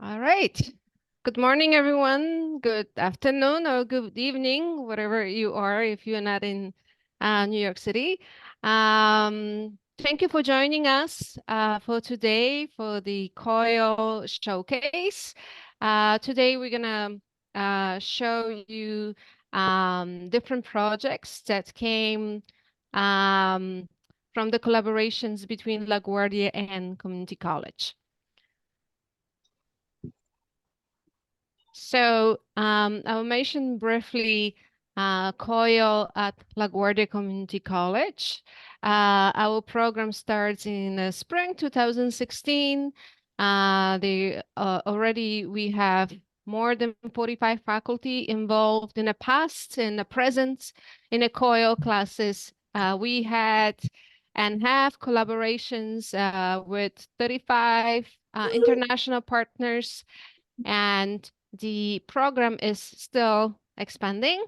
All right. Good morning, everyone. Good afternoon or good evening, whatever you are, if you're not in New York City. Thank you for joining us for today for the COIL showcase. Today, we're going to show you different projects that came from the collaborations between LaGuardia and Community College. So I'll mention briefly COIL at LaGuardia Community College. Our program starts in spring 2016. Already we have more than 45 faculty involved in the past and the present in the COIL classes. We had and have collaborations with 35 international partners, and the program is still expanding.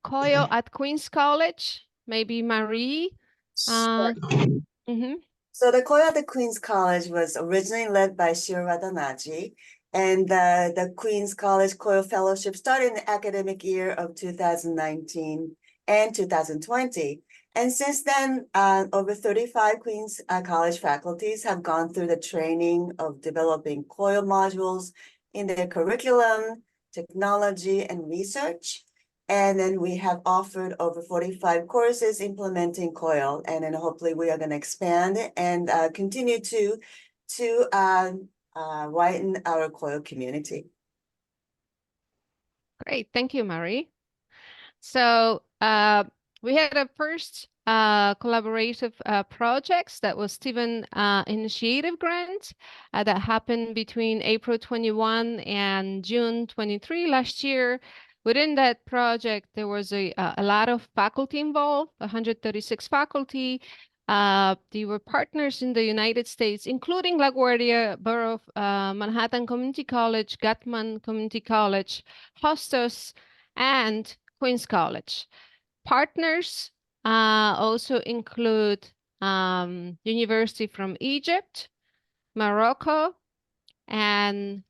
COIL at Queen's College, maybe Marie. Sure. Mm-hmm. So the COIL at the Queen's College was originally led by Shirada Naji, and the Queen's College COIL Fellowship started in the academic year of 2019 and 2020. And since then, over 35 Queen's College faculties have gone through the training of developing COIL modules in their curriculum, technology, and research. And then we have offered over 45 courses implementing COIL, and then hopefully we are going to expand and continue to widen our COIL community. Great, thank you, Marie. So we had a first collaborative projects that was Stephen Initiative Grant that happened between April 21 and June 23 last year. Within that project, there was a lot of faculty involved, 136 faculty. They were partners in the United States, including LaGuardia, Borough of Manhattan Community College, Gutman Community College, Hostos, and Queen's College. Partners also include University from Egypt, Morocco, and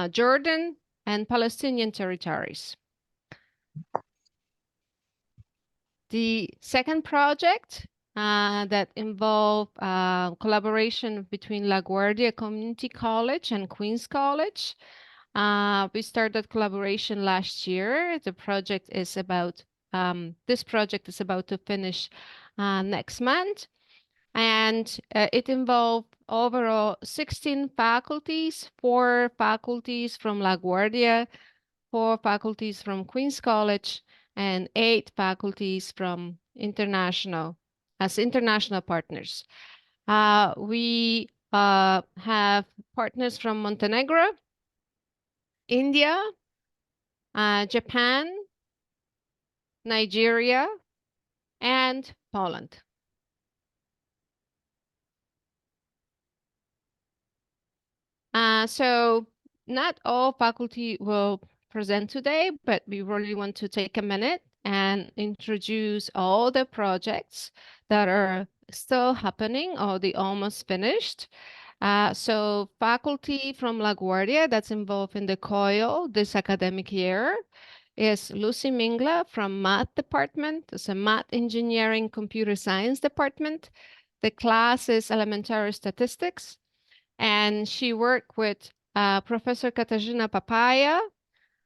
Jordan, and Palestinian territories. The second project that involved collaboration between LaGuardia Community College and Queen's College. We started collaboration last year. The project is about, this project is about to finish next month. And it involved overall 16 faculties, 4 faculties from LaGuardia, 4 faculties from Queen's College, and 8 faculties from international partners. We have partners from Montenegro, India, Japan, Nigeria, and Poland. So not all faculty will present today, but we really want to take a minute and introduce all the projects that are still happening or they almost finished. So faculty from LaGuardia that's involved in the COIL this academic year is Lucy Mingla from Math Department. It's a Math Engineering Computer Science Department. The class is Elementary Statistics. And she worked with Professor Katarzyna Papaya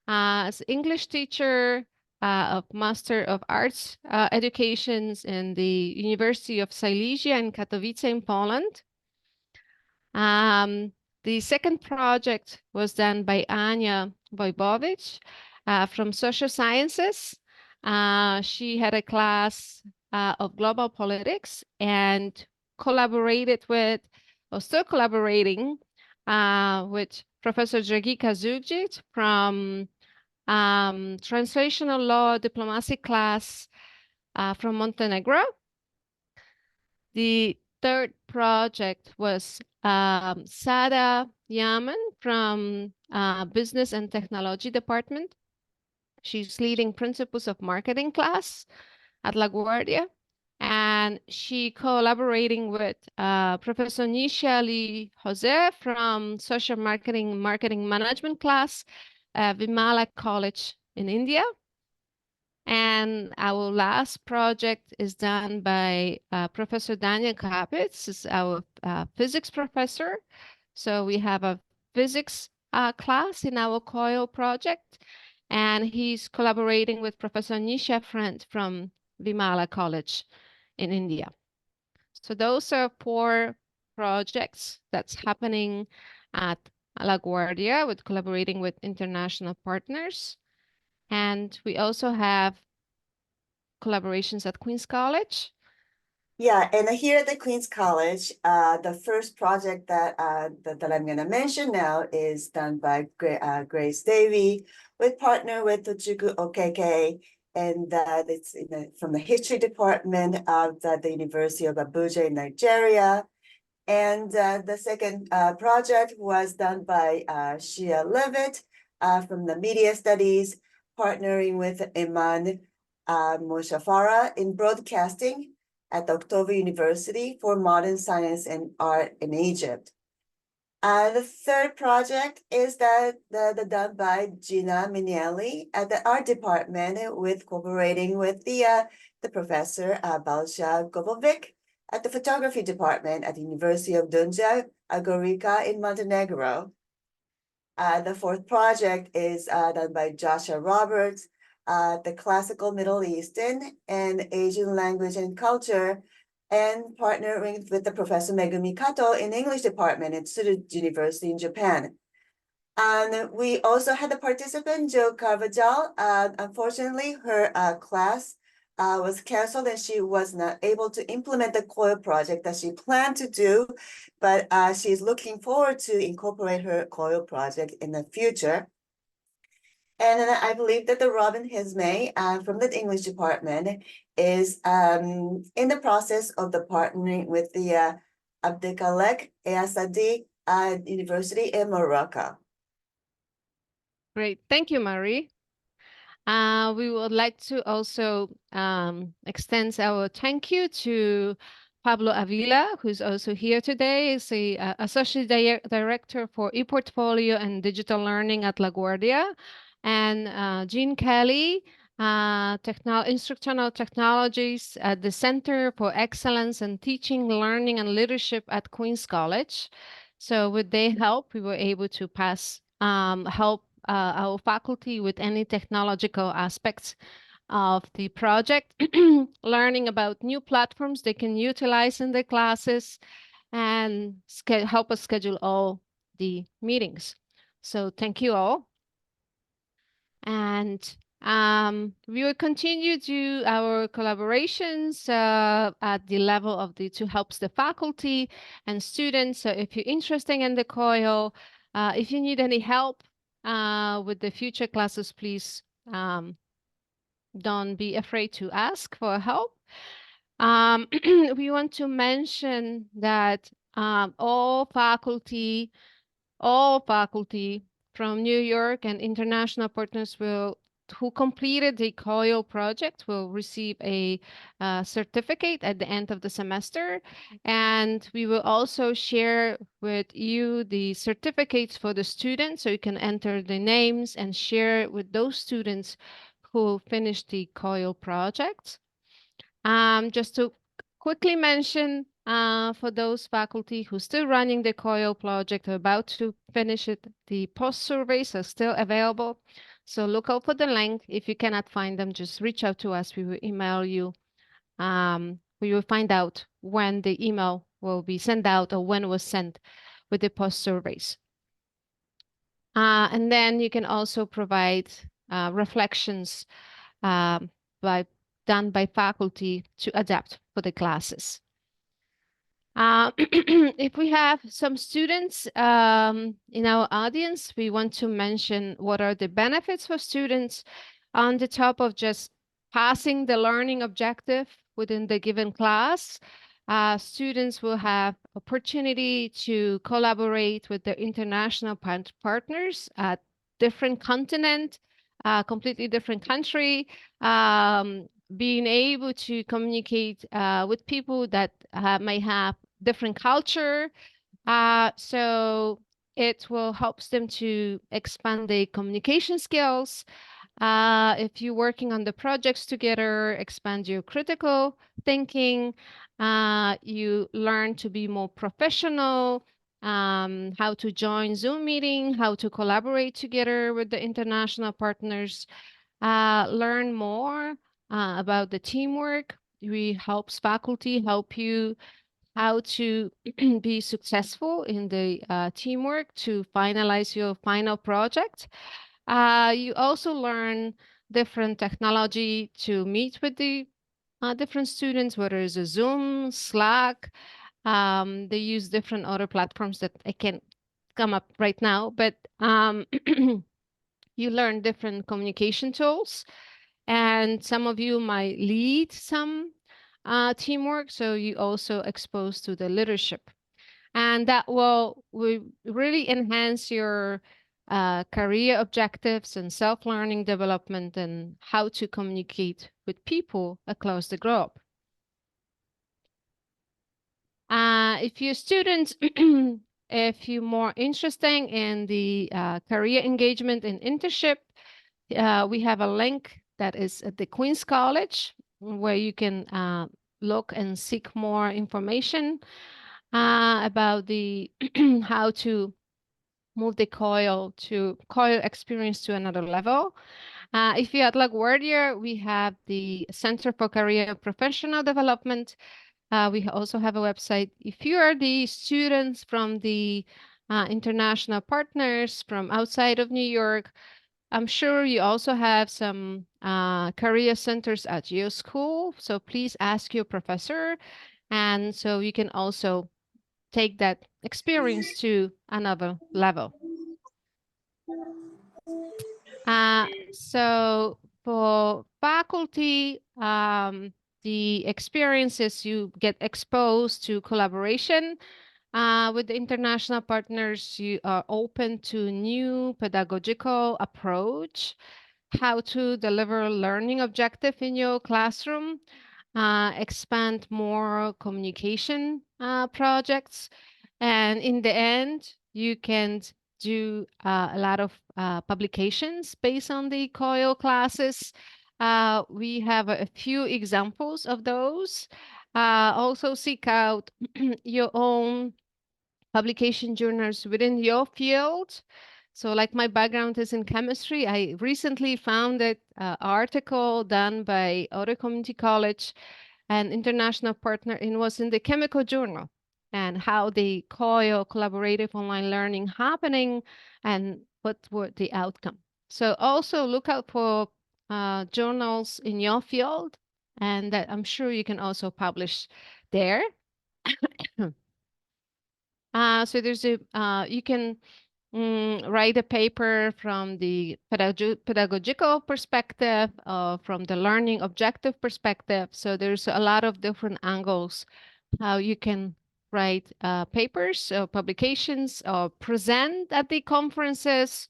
as English teacher of Master of Arts Educations in the University of Silesia in Katowice in Poland. The second project was done by Ania Wojbowicz from Social Sciences. She had a class of global politics and collaborated with, or still collaborating with Professor Dragika Zugic from Translational Law Diplomacy class from Montenegro. The third project was Sada Yaman from Business and Technology Department. She's leading Principles of Marketing class at LaGuardia. and she collaborating with Professor Nisha Lee Jose from Social Marketing Management class at Vimala College in India. And our last project is done by Professor Daniel Kapitz, is our physics professor. So we have a physics class in our COIL project, and he's collaborating with Professor Nisha Friend from Vimala College in India. So those are 4 projects that's happening at LaGuardia with collaborating with international partners. And we also have collaborations at Queen's College. Yeah, and here at the Queen's College, the first project that I'm going to mention now is done by Grace Davy, with partner with Tochukwu Okeke, and it's from the history department of the University of Abuja in Nigeria. And the second project was done by Shia Levitt from the media studies, partnering with Iman Moshafara in broadcasting at the October University for Modern Science and Art in Egypt. The third project is done by Gina Minielli at the art department, with cooperating with the professor Balsha Gobovic at the photography department at the University of Dunja, Gorica in Montenegro. The fourth project is done by Joshua Roberts, the classical Middle Eastern and Asian language and culture, and partnering with the Professor Megumi Kato in English department at Tsurugi University in Japan. And we also had the participant, Jo Carvajal. Unfortunately, her class was canceled and she was not able to implement the COIL project that she planned to do, but she's looking forward to incorporate her COIL project in the future. And then I believe that the Robin Hismay from the English department is in the process of the partnering with the Abdelkalek Eyasadi University in Morocco. Great. Thank you, Marie. We would like to also extend our thank you to Pablo Avila, who's also here today. He's the Associate Director for ePortfolio and Digital Learning at LaGuardia. And Jean Kelly, Instructional Technologies at the Center for Excellence in Teaching, Learning, and Leadership at Queen's College. So with their help, we were able to help our faculty with any technological aspects of the project, learning about new platforms they can utilize in their classes, and help us schedule all the meetings. So thank you all. And we will continue to our collaborations at the level of to help the faculty and students. So if you're interested in the COIL, if you need any help with the future classes, please don't be afraid to ask for help. We want to mention that all faculty from New York and international partners who completed the COIL project will receive a certificate at the end of the semester. And we will also share with you the certificates for the students, so you can enter the names and share with those students who finished the COIL project. Just to quickly mention, for those faculty who are still running the COIL project or about to finish it, the post surveys are still available. So look out for the link. If you cannot find them, just reach out to us. We will email you. We will find out when the email will be sent out or when it was sent with the post surveys. And then you can also provide reflections done by faculty to adapt for the classes. If we have some students in our audience, we want to mention what are the benefits for students on the top of just passing the learning objective within the given class. Students will have opportunity to collaborate with their international partners at different continent, completely different country, being able to communicate with people that may have different culture. So it will help them to expand their communication skills. If you're working on the projects together, expand your critical thinking. You learn to be more professional, how to join Zoom meeting, how to collaborate together with the international partners, learn more about the teamwork. We helps faculty help you how to be successful in the teamwork to finalize your final project. You also learn different technology to meet with the different students, whether it's a Zoom, Slack. They use different other platforms that I can't come up right now, but you learn different communication tools. And some of you might lead some teamwork, so you also exposed to the leadership. And that will really enhance your career objectives and self-learning development and how to communicate with people across the globe. If you're students, if you're more interested in the career engagement and internship, we have a link that is at the Queen's College where you can look and seek more information about the how to move the COIL experience to another level. If you're at LaGuardia, we have the Center for Career Professional Development. We also have a website. If you are the students from the international partners from outside of New York, I'm sure you also have some career centers at your school. So please ask your professor. And so you can also take that experience to another level. So for faculty, the experiences you get exposed to collaboration with the international partners, you are open to new pedagogical approach, how to deliver learning objective in your classroom, expand more communication projects. And in the end, you can do a lot of publications based on the COIL classes. We have a few examples of those. Also seek out your own publication journals within your field. So like my background is in chemistry, I recently found an article done by other community college, an international partner, and was in the chemical journal, and how the COIL collaborative online learning happening and what were the outcome. So also look out for journals in your field, and that I'm sure you can also publish there. So there's a you can write a paper from the pedagogical perspective, from the learning objective perspective. So there's a lot of different angles how you can write papers or publications or present at the conferences.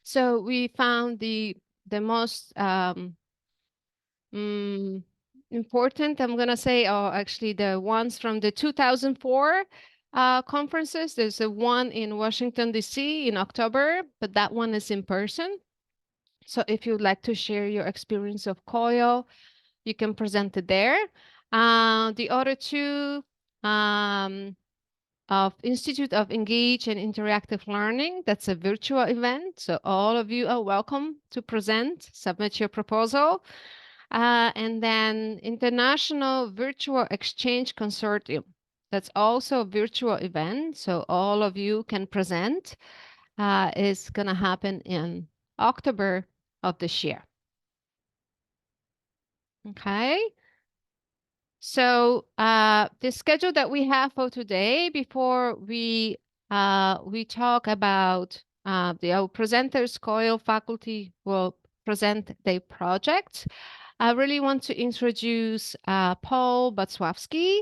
So we found the most important, I'm going to say, are actually the ones from the 2004 conferences. There's a one in Washington, D.C. in October, but that one is in person. So if you'd like to share your experience of COIL, you can present it there. The other two of Institute of Engage and Interactive Learning, that's a virtual event. So all of you are welcome to present, submit your proposal. And then International Virtual Exchange Consortium. That's also a virtual event, so all of you can present. Is going to happen in October of this year. Okay. So the schedule that we have for today, before we talk about our presenters, COIL faculty will present their projects. I really want to introduce Paul Batswowski.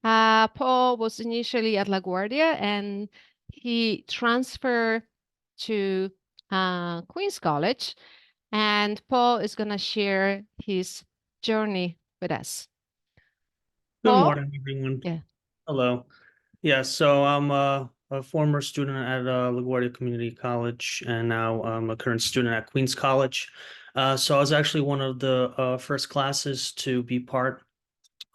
Paul was initially at LaGuardia and he transferred to Queen's College. And Paul is going to share his journey with us. Good Paul? morning, everyone. Yeah. Hello. Yeah, so I'm a former student at LaGuardia Community College, and now I'm a current student at Queens College. So I was actually one of the first classes to be part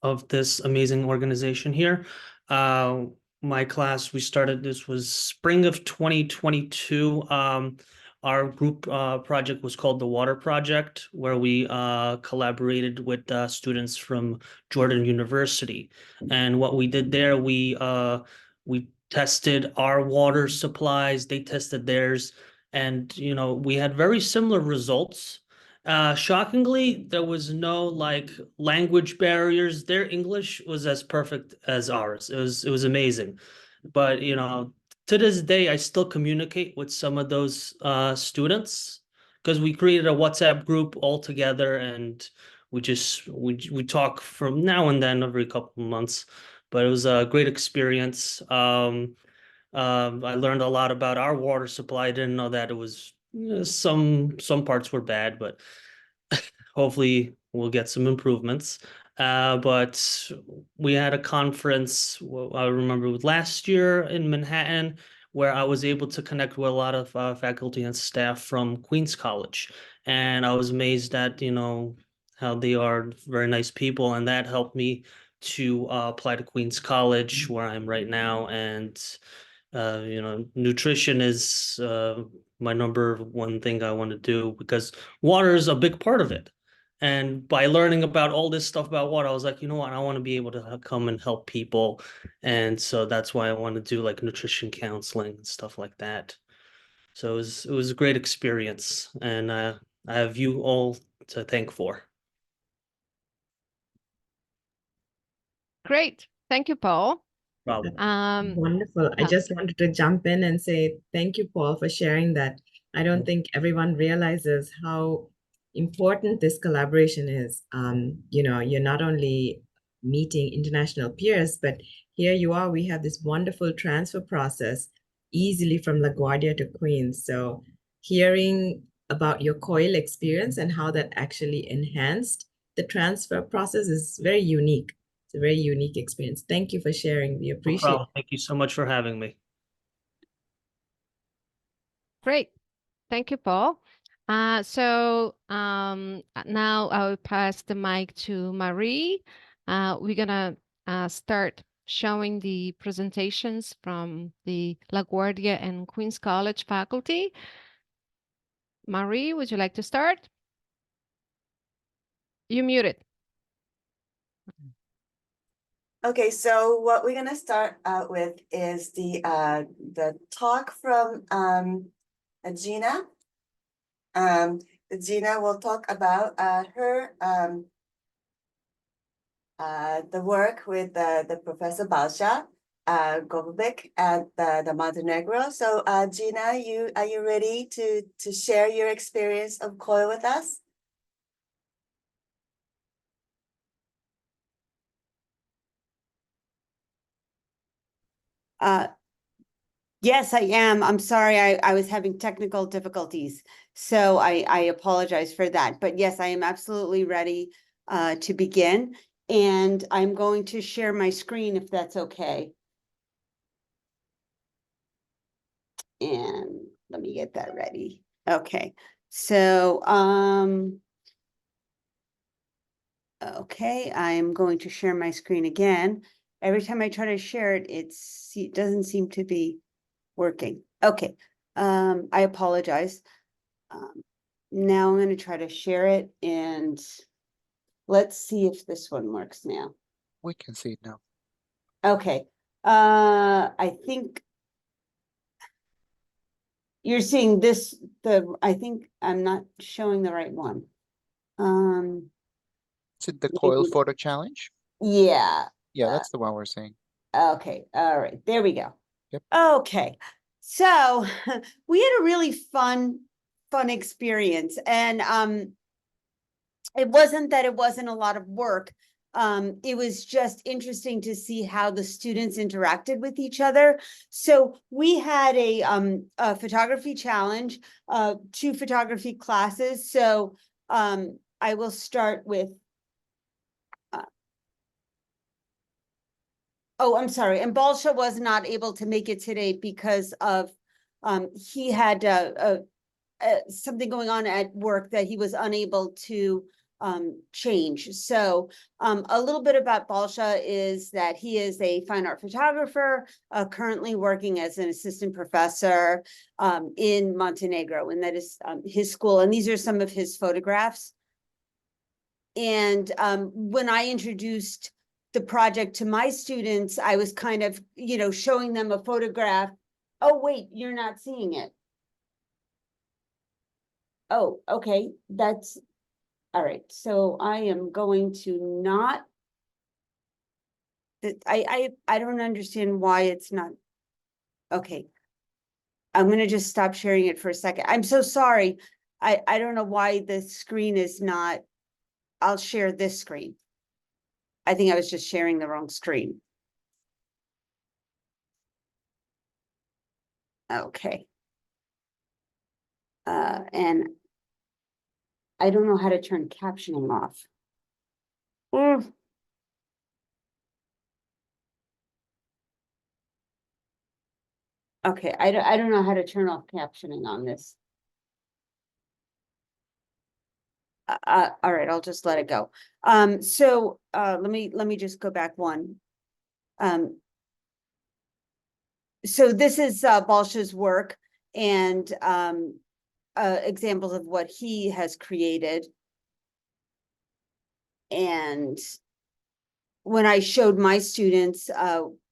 of this amazing organization here. My class, we started, this was spring of 2022. Our group project was called the Water Project, where we collaborated with students from Jordan University. And what we did there, we tested our water supplies, they tested theirs, and we had very similar results. Shockingly, there was no like language barriers. Their English was as perfect as ours. It was amazing. But to this day, I still communicate with some of those students because we created a WhatsApp group all together, and we talk from now and then every couple of months. But it was a great experience. I learned a lot about our water supply. I didn't know that it was some parts were bad, but hopefully we'll get some improvements. But we had a conference, I remember last year in Manhattan, where I was able to connect with a lot of faculty and staff from Queens College. And I was amazed at, how they are very nice people. And that helped me to apply to Queens College, where I'm right now. And nutrition is my number one thing I want to do because water is a big part of it. And by learning about all this stuff about water, I was like, you know what, I want to be able to come and help people. And so that's why I want to do like nutrition counseling and stuff like that. So it was a great experience, and I have you all to thank for. Great. Thank you, Paul. Problem. Wonderful. I yeah. just wanted to jump in and say thank you, Paul, for sharing that. I don't think everyone realizes how important this collaboration is. You're not only meeting international peers, but here you are, we have this wonderful transfer process easily from LaGuardia to Queens. So hearing about your COIL experience and how that actually enhanced the transfer process is very unique. It's a very unique experience. Thank you for sharing. We No appreciate problem. Thank you so much for having me. Great. Thank you, Paul. So now I will pass the mic to Marie. We're gonna start showing the presentations from the LaGuardia and Queens College faculty. Marie, would you like to start? You muted. Okay, so what we're gonna start out with is the talk from Gina. Gina will talk about her the work with the Professor Balsha Gobovic at the Montenegro. So Gina, are you ready to share your experience of COIL with us? Yes, I am. I'm sorry, I was having technical difficulties, so I apologize for that. But yes, I am absolutely ready to begin, and I'm going to share my screen if that's okay. And let me get that ready. Okay, so okay, I'm going to share my screen again. Every time I try to share it, it doesn't seem to be working. Okay, I apologize. Now I'm going to try to share it, and let's see if this one works now. We can see it now. Okay, I think you're seeing this, I think I'm not showing the right one. Is it the COIL photo challenge? Yeah. Yeah, that's the one we're seeing. Okay, all right, there we go. Yep. Okay, so we had a really fun experience, and it wasn't that it wasn't a lot of work. It was just interesting to see how the students interacted with each other. So we had a photography challenge, 2 photography classes. So I will start with Oh, I'm sorry, and Balsha was not able to make it today because of, he had, something going on at work that he was unable to, change. So, a little bit about Balsha is that he is a fine art photographer, currently working as an assistant professor, in Montenegro, and that is, his school, and these are some of his photographs. And, when I introduced the project to my students, I was kind of, showing them a photograph. Oh, wait, you're not seeing it. Oh, okay, that's, all right, so I am going to not. I don't understand why it's not. Okay. I'm gonna just stop sharing it for a second. I'm so sorry. I don't know why the screen is not. I'll share this screen. I think I was just sharing the wrong screen. Okay. And I don't know how to turn captioning off. Okay, I don't know how to turn off captioning on this. All right, I'll just let it go. So let me just go back one. So this is Balsha's work and examples of what he has created. And when I showed my students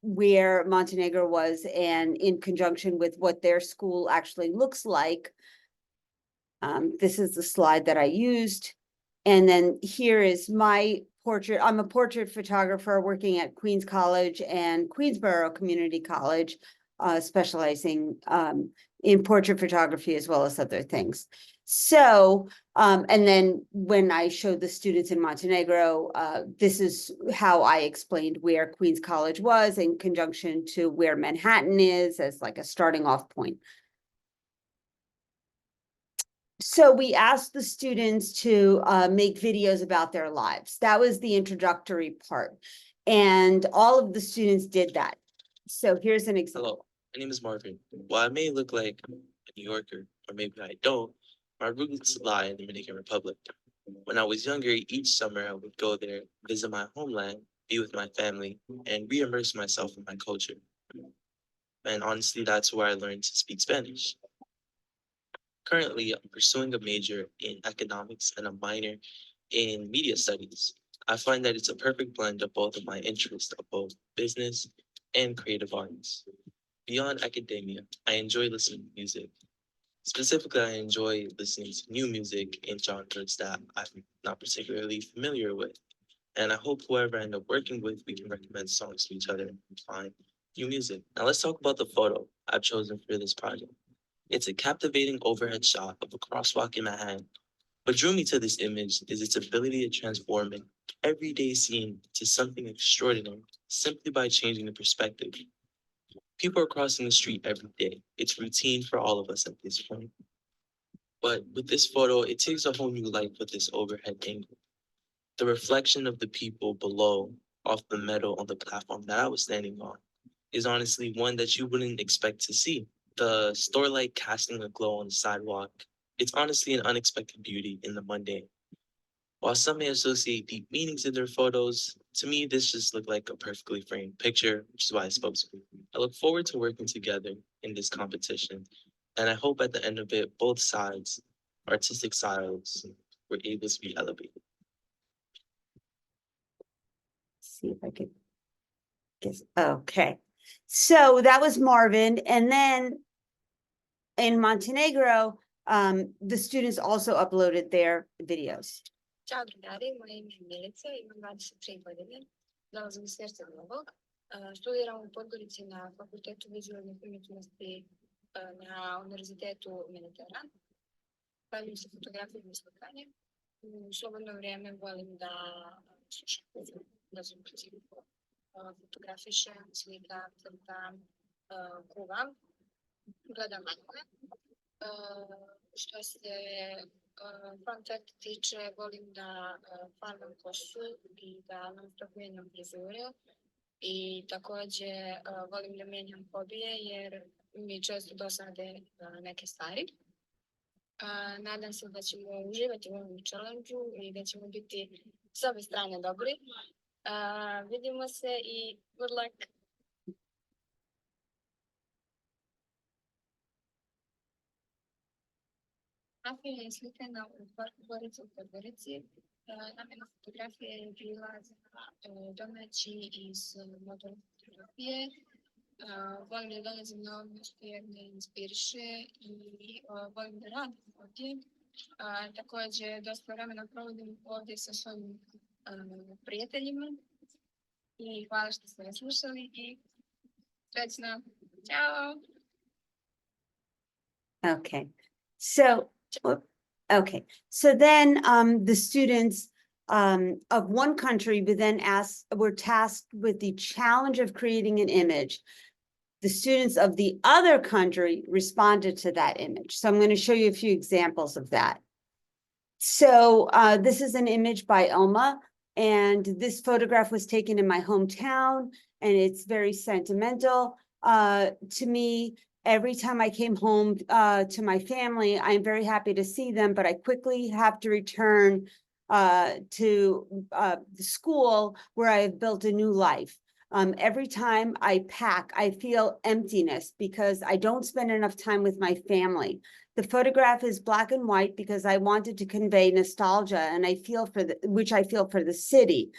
where Montenegro was and in conjunction with what their school actually looks like, this is the slide that I used. And then here is my portrait. I'm a portrait photographer working at Queens College and Queensborough Community College, specializing in portrait photography as well as other things. So, and then when I showed the students in Montenegro, this is how I explained where Queens College was in conjunction to where Manhattan is as like a starting off point. So we asked the students to make videos about their lives. That was the introductory part. And all of the students did that. So here's an example. Hello, my name is Marvin. While I may look like a New Yorker, or maybe I don't, my roots lie in the Dominican Republic. When I was younger, each summer I would go there, visit my homeland, be with my family, and re-immerse myself in my culture. And honestly, that's where I learned to speak Spanish. Currently, I'm pursuing a major in economics and a minor in media studies. I find that it's a perfect blend of both of my interests of both business and creative arts. Beyond academia, I enjoy listening to music. Specifically, I enjoy listening to new music in genres that I'm not particularly familiar with. And I hope whoever I end up working with, we can recommend songs to each other and find new music. Now let's talk about the photo I've chosen for this project. It's a captivating overhead shot of a crosswalk in Manhattan. What drew me to this image is its ability to transform an everyday scene to something extraordinary simply by changing the perspective. People are crossing the street every day. It's routine for all of us at this point. But with this photo, it takes a whole new light with this overhead angle. The reflection of the people below off the metal on the platform that I was standing on is honestly one that you wouldn't expect to see. The store light casting a glow on the sidewalk. It's honestly an unexpected beauty in the mundane. While some may associate deep meanings in their photos, to me, this just looked like a perfectly framed picture, which is why I spoke to it. I look forward to working together in this competition, and I hope at the end of it, both sides, artistic styles, were able to be elevated. See if I could guess. Okay. So that was Marvin. And then in Montenegro, the students also uploaded their videos. Ćao drugari, moje ime je Milica, imam 23 godine, dolazim iz Herceg-Novog, studiram u Podgorici na Fakultetu vizualnih umjetnosti na Univerzitetu Mediteran. Bavim se fotografijom i slikanjem. U slobodno vrijeme volim da slušam muziku, da se u principu fotografišem, slikam, crtam, kuvam, gledam anime. Što se fun fact tiče, volim da farmam kosu i da non stop mijenjam frizure I takođe volim da menjam hobije jer mi često dosade neke stvari. Nadam se da ćemo uživati u ovom challenge-u i da ćemo biti s obe strane dobri. Vidimo se i good luck! Fotografija je slikana u parku Gorica u Podgorici. Namena fotografije je bila za domaći iz motorne fotografije. Volim da dolazim na ovo mjesto jer me inspiriše i volim da radim ovdje. Takođe, dosta vremena provodim ovdje sa svojim prijateljima. I hvala što ste me slušali i srećno. Ćao! Okay, so then the students of one country were tasked with the challenge of creating an image. The students of the other country responded to that image. So I'm going to show you a few examples of that. So this is an image by Elma, and this photograph was taken in my hometown, and it's very sentimental to me. Every time I came home to my family, I'm very happy to see them, but I quickly have to return to the school where I have built a new life. Every time I pack, I feel emptiness because I don't spend enough time with my family. The photograph is black and white because I wanted to convey nostalgia, and I feel for the city.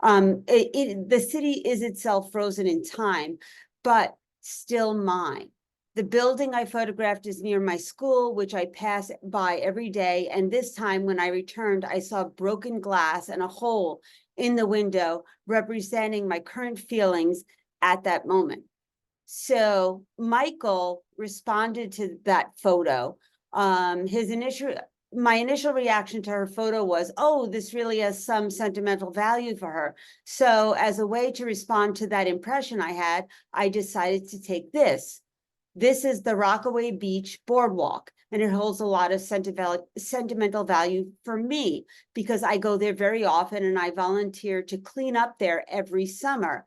The city is itself frozen in time, but still mine. The building I photographed is near my school, which I pass by every day. And this time when I returned, I saw broken glass and a hole in the window representing my current feelings at that moment. So Michael responded to that photo. My initial reaction to her photo was, oh, this really has some sentimental value for her. So as a way to respond to that impression I had, I decided to take this. This is the Rockaway Beach Boardwalk, and it holds a lot of sentimental value for me because I go there very often and I volunteer to clean up there every summer.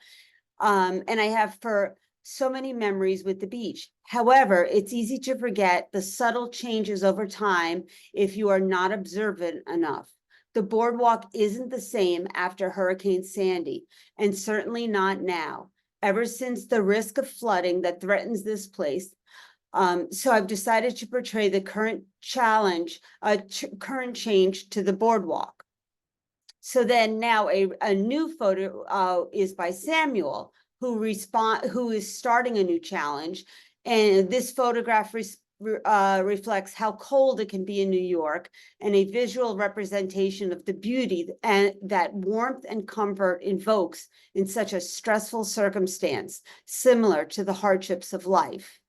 And I have for so many memories with the beach. However, it's easy to forget the subtle changes over time if you are not observant enough. The boardwalk isn't the same after Hurricane Sandy, and certainly not now. Ever since the risk of flooding that threatens this place. So I've decided to portray the current current change to the boardwalk. So then now a new photo is by Samuel, who is starting a new challenge. And this photograph reflects how cold it can be in New York, and a visual representation of the beauty and that warmth and comfort invokes in such a stressful circumstance, similar to the hardships of life.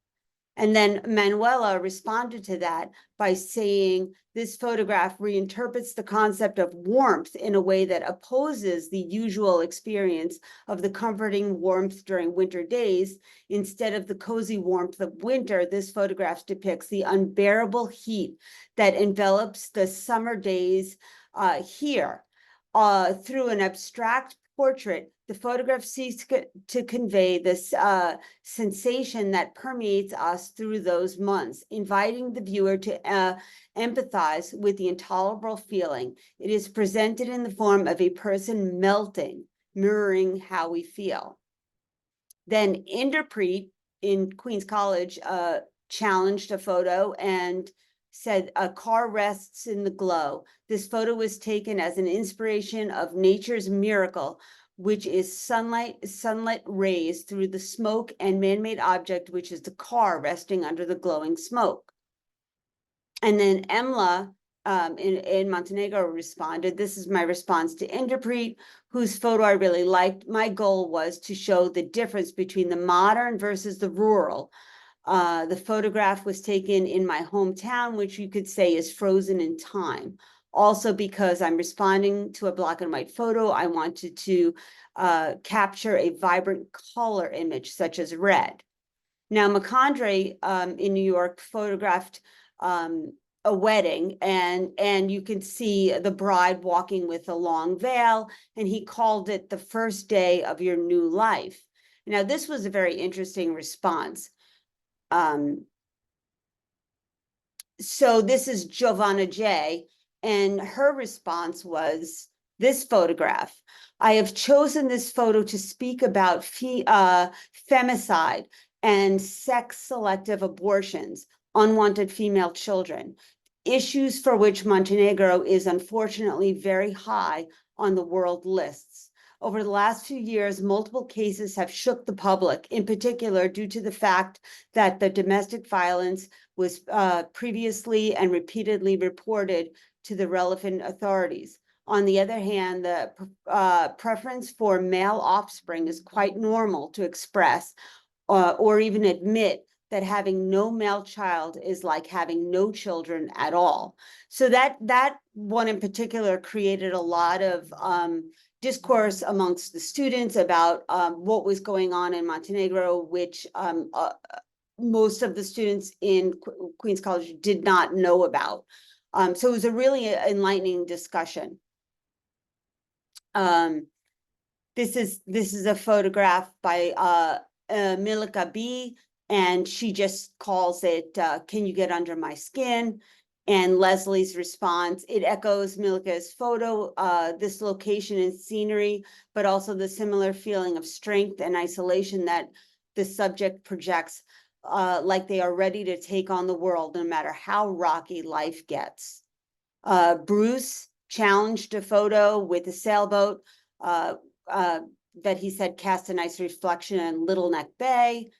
And then Manuela responded to that by saying this photograph reinterprets the concept of warmth in a way that opposes the usual experience of the comforting warmth during winter days. Instead of the cozy warmth of winter, this photograph depicts the unbearable heat that envelops the summer days here. Through an abstract portrait, the photograph seeks to convey this sensation that permeates us through those months, inviting the viewer to empathize with the intolerable feeling. It is presented in the form of a person melting, mirroring how we feel. Then Inderpreet in Queens College challenged a photo and said, a car rests in the glow. This photo was taken as an inspiration of nature's miracle, which is sunlight rays through the smoke and man-made object, which is the car resting under the glowing smoke. And then Emla in Montenegro responded, this is my response to Inderpreet, whose photo I really liked. My goal was to show the difference between the modern versus the rural. The photograph was taken in my hometown, which you could say is frozen in time. Also, because I'm responding to a black and white photo, I wanted to capture a vibrant color image, such as red. Now, Macandre in New York photographed a wedding, and you can see the bride walking with a long veil, and he called it the first day of your new life. Now, this was a very interesting response. So this is Giovanna J, and her response was this photograph. I have chosen this photo to speak about femicide and sex-selective abortions, unwanted female children, issues for which Montenegro is unfortunately very high on the world lists. Over the last few years, multiple cases have shook the public, in particular due to the fact that the domestic violence was previously and repeatedly reported to the relevant authorities. On the other hand, the preference for male offspring is quite normal to express or even admit that having no male child is like having no children at all. So that one in particular created a lot of discourse amongst the students about what was going on in Montenegro, which most of the students in Queens College did not know about. So it was a really enlightening discussion. This is a photograph by Milika B, and she just calls it, "Can you get under my skin?" And Leslie's response, it echoes Milika's photo, this location and scenery, but also the similar feeling of strength and isolation that the subject projects, like they are ready to take on the world, no matter how rocky life gets. Bruce challenged a photo with a sailboat that he said cast a nice reflection in Little Neck Bay.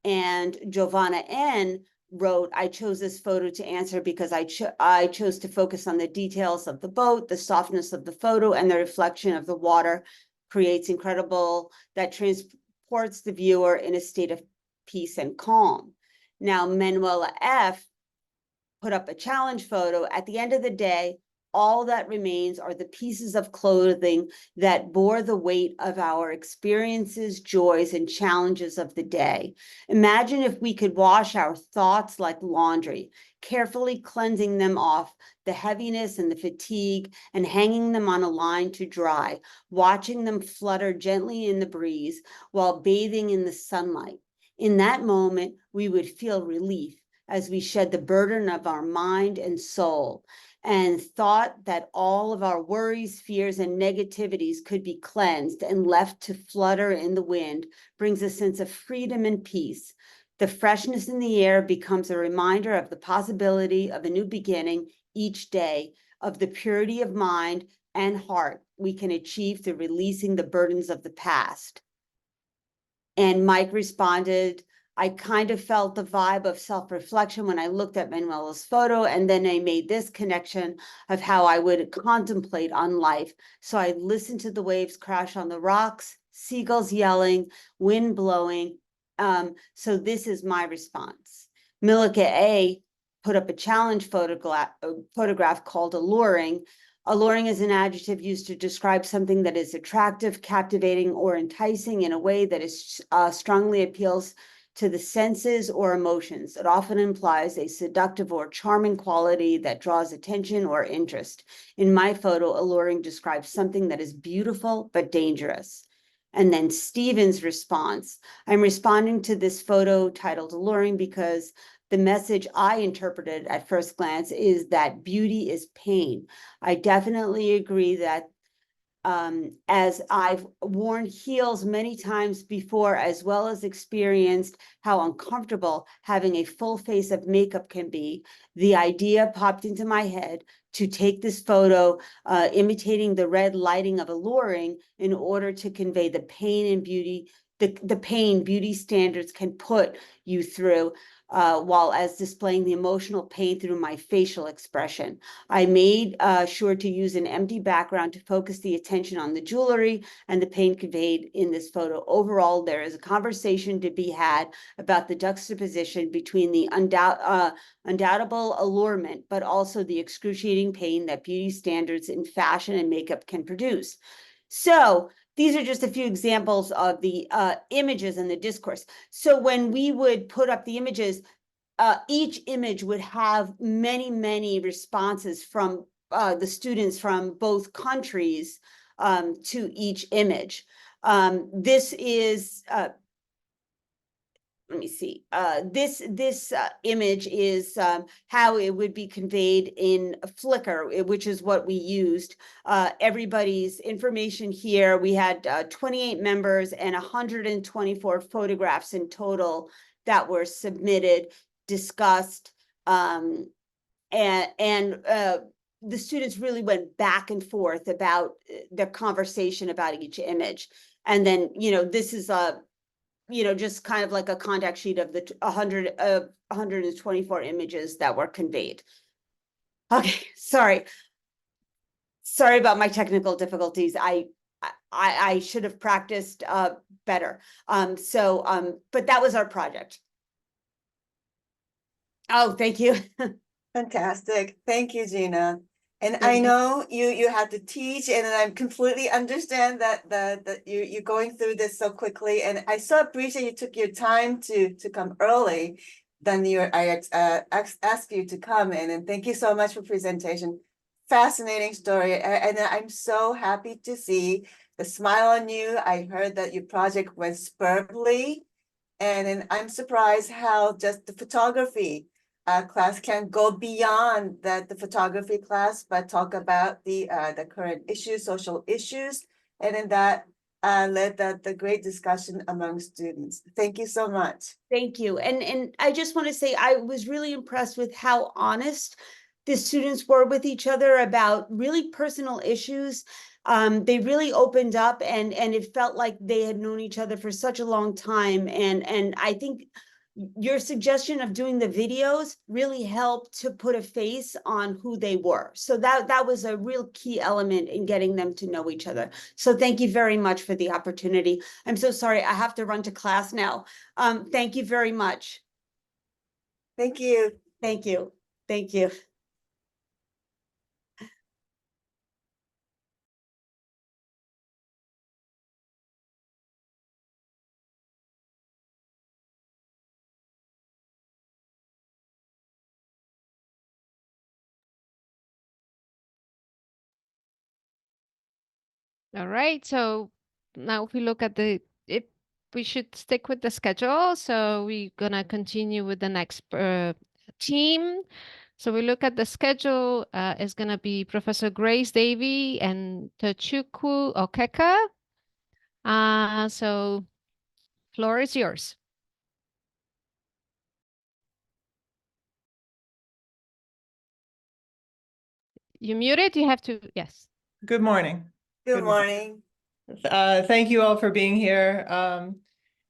And Giovanna N wrote, I chose this photo to answer because I chose to focus on the details of the boat, the softness of the photo, and the reflection of the water creates incredible, that transports the viewer in a state of peace and calm. Now, Manuela F put up a challenge photo. At the end of the day, all that remains are the pieces of clothing that bore the weight of our experiences, joys, and challenges of the day. Imagine if we could wash our thoughts like laundry, carefully cleansing them off the heaviness and the fatigue and hanging them on a line to dry, watching them flutter gently in the breeze while bathing in the sunlight. In that moment, we would feel relief as we shed the burden of our mind and soul, and thought that all of our worries, fears, and negativities could be cleansed and left to flutter in the wind brings a sense of freedom and peace. The freshness in the air becomes a reminder of the possibility of a new beginning each day, of the purity of mind and heart we can achieve through releasing the burdens of the past. And Mike responded, I kind of felt the vibe of self-reflection when I looked at Manuela's photo, and then I made this connection of how I would contemplate on life. So I listened to the waves crash on the rocks, seagulls yelling, wind blowing. So this is my response. Milika A put up a challenge photograph called alluring. Alluring is an adjective used to describe something that is attractive, captivating, or enticing in a way that is strongly appeals to the senses or emotions. It often implies a seductive or charming quality that draws attention or interest. In my photo, alluring describes something that is beautiful but dangerous. And then Stephen's response, I'm responding to this photo titled Alluring because the message I interpreted at first glance is that beauty is pain. I definitely agree that as I've worn heels many times before, as well as experienced how uncomfortable having a full face of makeup can be, the idea popped into my head to take this photo, imitating the red lighting of alluring in order to convey the pain and beauty, the pain beauty standards can put you through, while as displaying the emotional pain through my facial expression. I made sure to use an empty background to focus the attention on the jewelry and the pain conveyed in this photo. Overall, there is a conversation to be had about the juxtaposition between the undoubtable allurement, but also the excruciating pain that beauty standards in fashion and makeup can produce. So these are just a few examples of the images and the discourse. So when we would put up the images, each image would have many, many responses from the students from both countries to each image. This is let me see. This image is how it would be conveyed in Flickr, which is what we used. Everybody's information here. We had 28 members and 124 photographs in total that were submitted, discussed, and the students really went back and forth about their conversation about each image. And then, this is just kind of like a contact sheet of the 124 images that were conveyed. Okay, sorry about my technical difficulties. I should have practiced better. But that was our project. Oh, thank you. Fantastic. Thank you, Gina. And Thank I you. know you had to teach, and I completely understand that you're going through this so quickly. And I so appreciate you took your time to come early than I asked you to come in. And thank you so much for presentation. Fascinating story. And I'm so happy to see the smile on you. I heard that your project went superbly. And I'm surprised how just the photography class can go beyond the photography class, but talk about the current issues, social issues, and then that led the great discussion among students. Thank you so much. Thank you. And I just want to say I was really impressed with how honest the students were with each other about really personal issues. They really opened up, and it felt like they had known each other for such a long time. And I think your suggestion of doing the videos really helped to put a face on who they were. So that was a real key element in getting them to know each other. So thank you very much for the opportunity. I'm so sorry, I have to run to class now. Thank you very much. Thank you. Thank you. Thank you. All right, so now if we look at we should stick with the schedule. So we're gonna continue with the next team. So we look at the schedule, is gonna be Professor Grace Davy and Tochukwu Okeka. So floor is yours. You muted, you have to, yes. Good morning. Good morning. Thank you all for being here.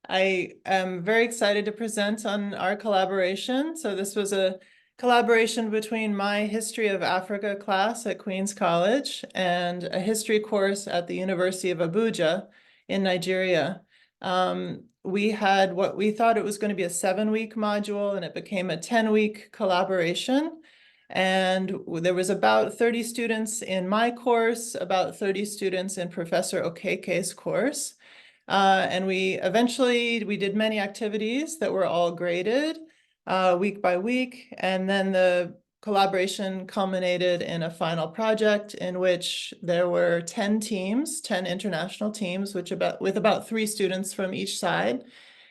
I am very excited to present on our collaboration. So this was a collaboration between my History of Africa class at Queen's College and a history course at the University of Abuja in Nigeria. We had what we thought it was going to be a 7-week module, and it became a 10-week collaboration. And there was about 30 students in my course, about 30 students in Professor Okeke's course. And we did many activities that were all graded week by week. And then the collaboration culminated in a final project in which there were 10 teams, 10 international teams, with about 3 students from each side.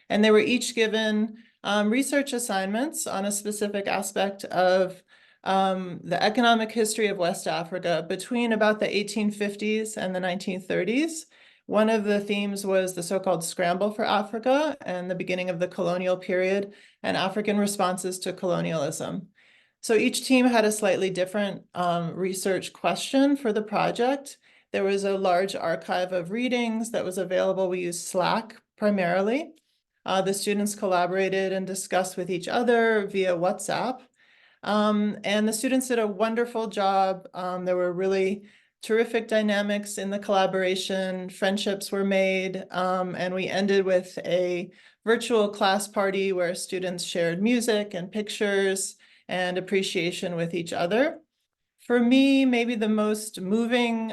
And they were each given research assignments on a specific aspect of the economic history of West Africa between about the 1850s and the 1930s. One of the themes was the so-called scramble for Africa and the beginning of the colonial period and African responses to colonialism. So each team had a slightly different research question for the project. There was a large archive of readings that was available. We used Slack primarily. The students collaborated and discussed with each other via WhatsApp. And the students did a wonderful job. There were really terrific dynamics in the collaboration. Friendships were made, and we ended with a virtual class party where students shared music and pictures and appreciation with each other. For me, maybe the most moving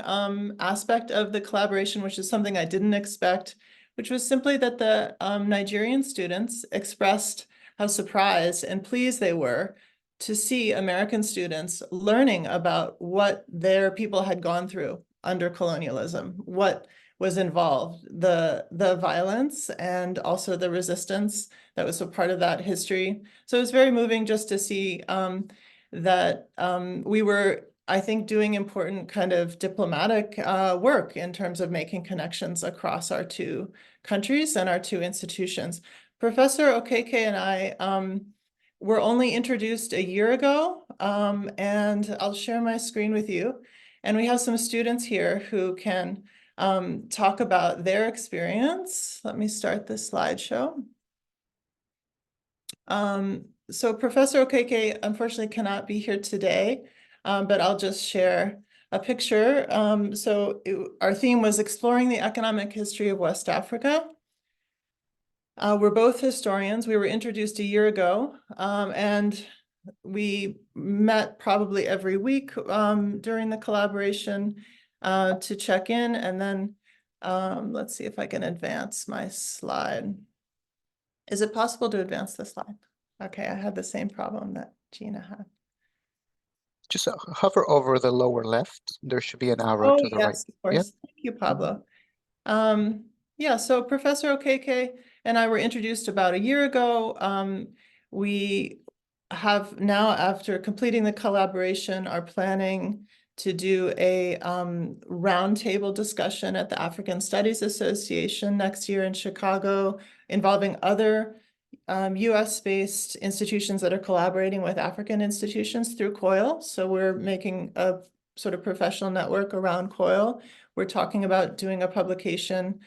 aspect of the collaboration, which is something I didn't expect, which was simply that the Nigerian students expressed how surprised and pleased they were to see American students learning about what their people had gone through under colonialism, what was involved, the violence and also the resistance that was a part of that history. So it was very moving just to see that we were, I think, doing important kind of diplomatic work in terms of making connections across our two countries and our two institutions. Professor Okeke and I were only introduced a year ago, and I'll share my screen with you. And we have some students here who can talk about their experience. Let me start this slideshow. So Professor Okeke unfortunately cannot be here today, but I'll just share a picture. Our theme was exploring the economic history of West Africa. We're both historians. We were introduced a year ago, and we met probably every week during the collaboration to check in. And then let's see if I can advance my slide. Is it possible to advance the slide? Okay, I had the same problem that Gina had. Just hover over the lower left. There should be an arrow to the right. Of course. Thank you, Pablo. Yeah, so Professor Okeke and I were introduced about a year ago. We have now, after completing the collaboration, are planning to do a roundtable discussion at the African Studies Association next year in Chicago, involving other US-based institutions that are collaborating with African institutions through COIL. So we're making a sort of professional network around COIL. We're talking about doing a publication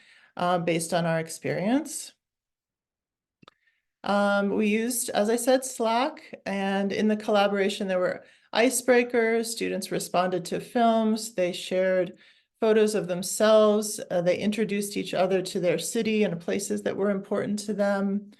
based on our experience. We used, as I said, Slack, and in the collaboration there were icebreakers. Students responded to films. They shared photos of themselves. They introduced each other to their city and places that were important to them.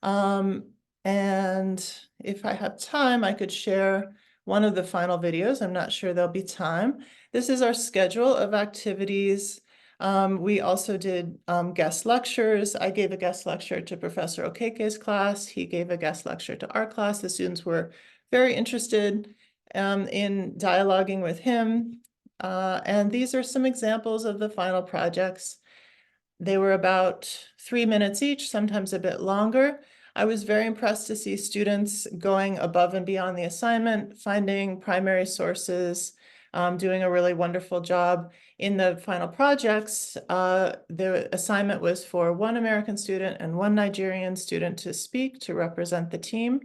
And if I have time, I could share one of the final videos. I'm not sure there'll be time. This is our schedule of activities. We also did guest lectures. I gave a guest lecture to Professor Okeke's class. He gave a guest lecture to our class. The students were very interested in dialoguing with him. And these are some examples of the final projects. They were about 3 minutes each, sometimes a bit longer. I was very impressed to see students going above and beyond the assignment, finding primary sources, doing a really wonderful job. In the final projects, the assignment was for one American student and one Nigerian student to speak to represent the team.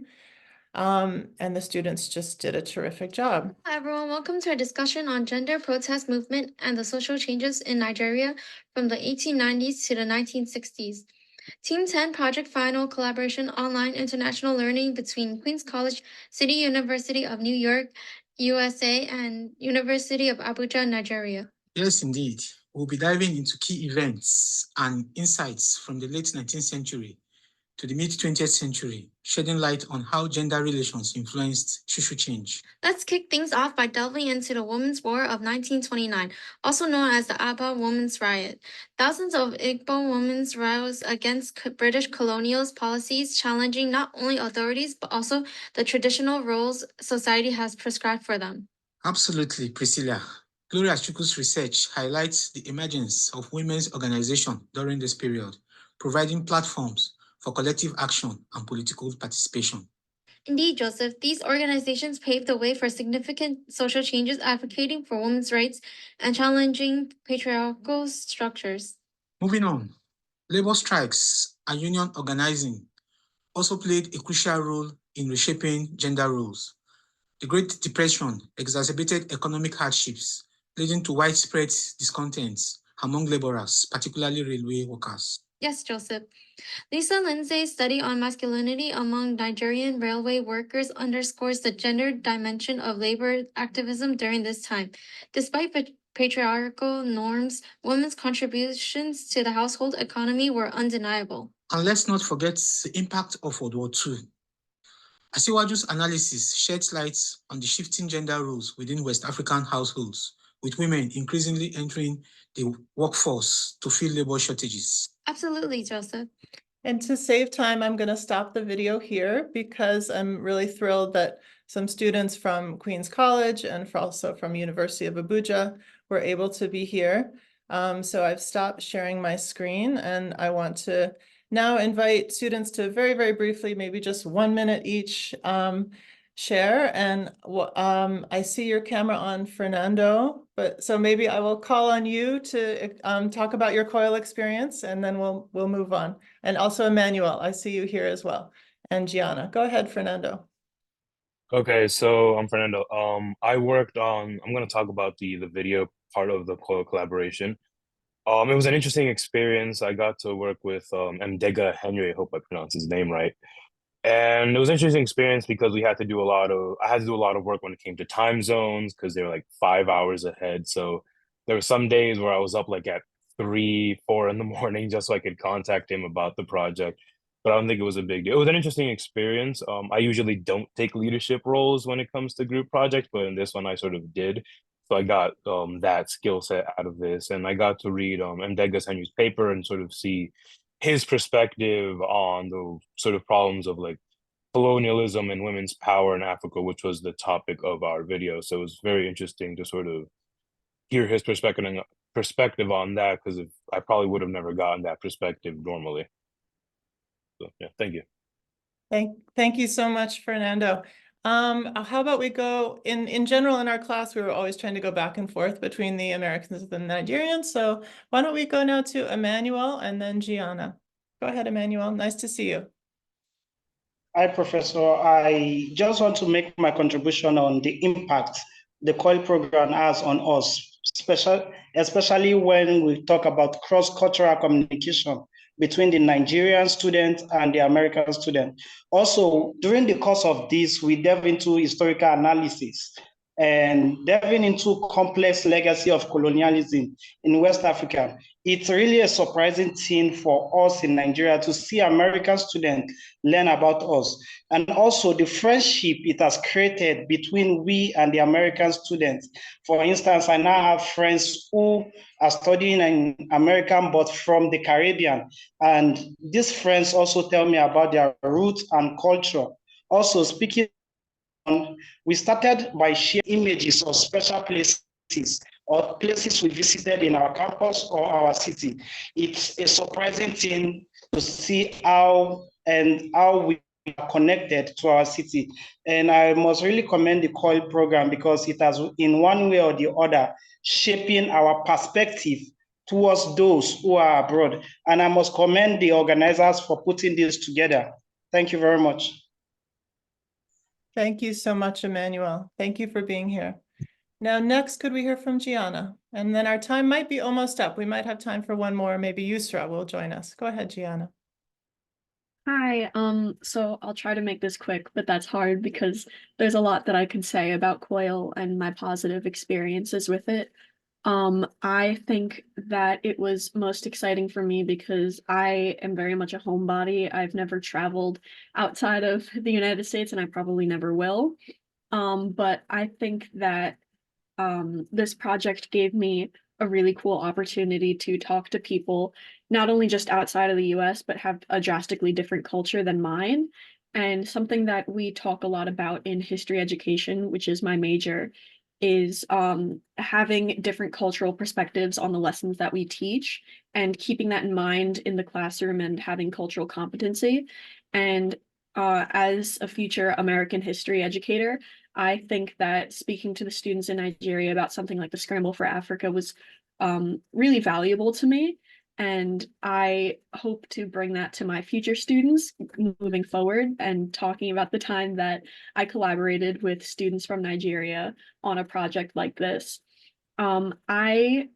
And the students just did a terrific job. Hi everyone, welcome to our discussion on gender protest movement and the social changes in Nigeria from the 1890s to the 1960s. Team 10 Project Final Collaboration Online International Learning between Queens College, City University of New York, USA, and University of Abuja, Nigeria. Yes, indeed. We'll be diving into key events and insights from the late 19th century to the mid-20th century, shedding light on how gender relations influenced social change. Let's kick things off by delving into the Women's War of 1929, also known as the Aba Women's Riot. Thousands of Igbo women rose against British colonial policies, challenging not only authorities, but also the traditional roles society has prescribed for them. Absolutely, Priscilla. Gloria Chukwu's research highlights the emergence of women's organization during this period, providing platforms for collective action and political participation. Indeed, Joseph, these organizations paved the way for significant social changes, advocating for women's rights and challenging patriarchal structures. Moving on, labor strikes and union organizing also played a crucial role in reshaping gender roles. The Great Depression exacerbated economic hardships, leading to widespread discontent among laborers, particularly railway workers. Yes, Joseph. Lisa Lindsay's study on masculinity among Nigerian railway workers underscores the gender dimension of labor activism during this time. Despite patriarchal norms, women's contributions to the household economy were undeniable. And let's not forget the impact of World War II. Asiwaju's analysis sheds light on the shifting gender roles within West African households, with women increasingly entering the workforce to fill labor shortages. Absolutely, Joseph. And to save time, I'm going to stop the video here because I'm really thrilled that some students from Queen's College and also from University of Abuja were able to be here. So I've stopped sharing my screen, and I want to now invite students to very, very briefly, maybe just 1 minute each, share. And I see your camera on, Fernando, but so maybe I will call on you to talk about your COIL experience, and then we'll move on. And also Emmanuel, I see you here as well. And Gianna. Go ahead, Fernando. Okay, so I'm Fernando. I worked on, I'm going to talk about the video part of the COIL collaboration. It was an interesting experience. I got to work with Mdega Henry, I hope I pronounced his name right. And it was an interesting experience because I had to do a lot of work when it came to time zones because they were like 5 hours ahead. So there were some days where I was up like at 3, 4 in the morning just so I could contact him about the project. But I don't think it was a big deal. It was an interesting experience. I usually don't take leadership roles when it comes to group projects, but in this one I sort of did. So I got that skill set out of this, and I got to read Mdega's Henry's paper and sort of see his perspective on the sort of problems of like colonialism and women's power in Africa, which was the topic of our video. So it was very interesting to sort of hear his perspective on that, because I probably would have never gotten that perspective normally. So yeah, thank you. Thank you so much, Fernando. How about we go in general in our class, we were always trying to go back and forth between the Americans and the Nigerians. So why don't we go now to Emmanuel and then Gianna. Go ahead, Emmanuel. Nice to see you. Hi, Professor. I just want to make my contribution on the impact the COIL program has on us, especially when we talk about cross-cultural communication between the Nigerian student and the American student. Also, during the course of this, we delve into historical analysis and delving into complex legacy of colonialism in West Africa. It's really a surprising thing for us in Nigeria to see American students learn about us. And also the friendship it has created between we and the American students. For instance, I now have friends who are studying in American, but from the Caribbean. And these friends also tell me about their roots and culture. Also, speaking on, we started by sharing images of special places or places we visited in our campus or our city. It's a surprising thing to see how we are connected to our city. And I must really commend the COIL program because it has, in one way or the other, shaping our perspective towards those who are abroad. And I must commend the organizers for putting this together. Thank you very much. Thank you so much, Emmanuel. Thank you for being here. Now, next, could we hear from Gianna? And then our time might be almost up. We might have time for one more. Maybe Yusra will join us. Go ahead, Gianna. Hi, so I'll try to make this quick, but that's hard because there's a lot that I could say about COIL and my positive experiences with it. I think that it was most exciting for me because I am very much a homebody. I've never traveled outside of the United States and I probably never will. But I think that this project gave me a really cool opportunity to talk to people, not only just outside of the US, but have a drastically different culture than mine. And something that we talk a lot about in history education, which is my major, is having different cultural perspectives on the lessons that we teach and keeping that in mind in the classroom and having cultural competency. And as a future American history educator, I think that speaking to the students in Nigeria about something like the Scramble for Africa was really valuable to me. And I hope to bring that to my future students moving forward and talking about the time that I collaborated with students from Nigeria on a project like this. I,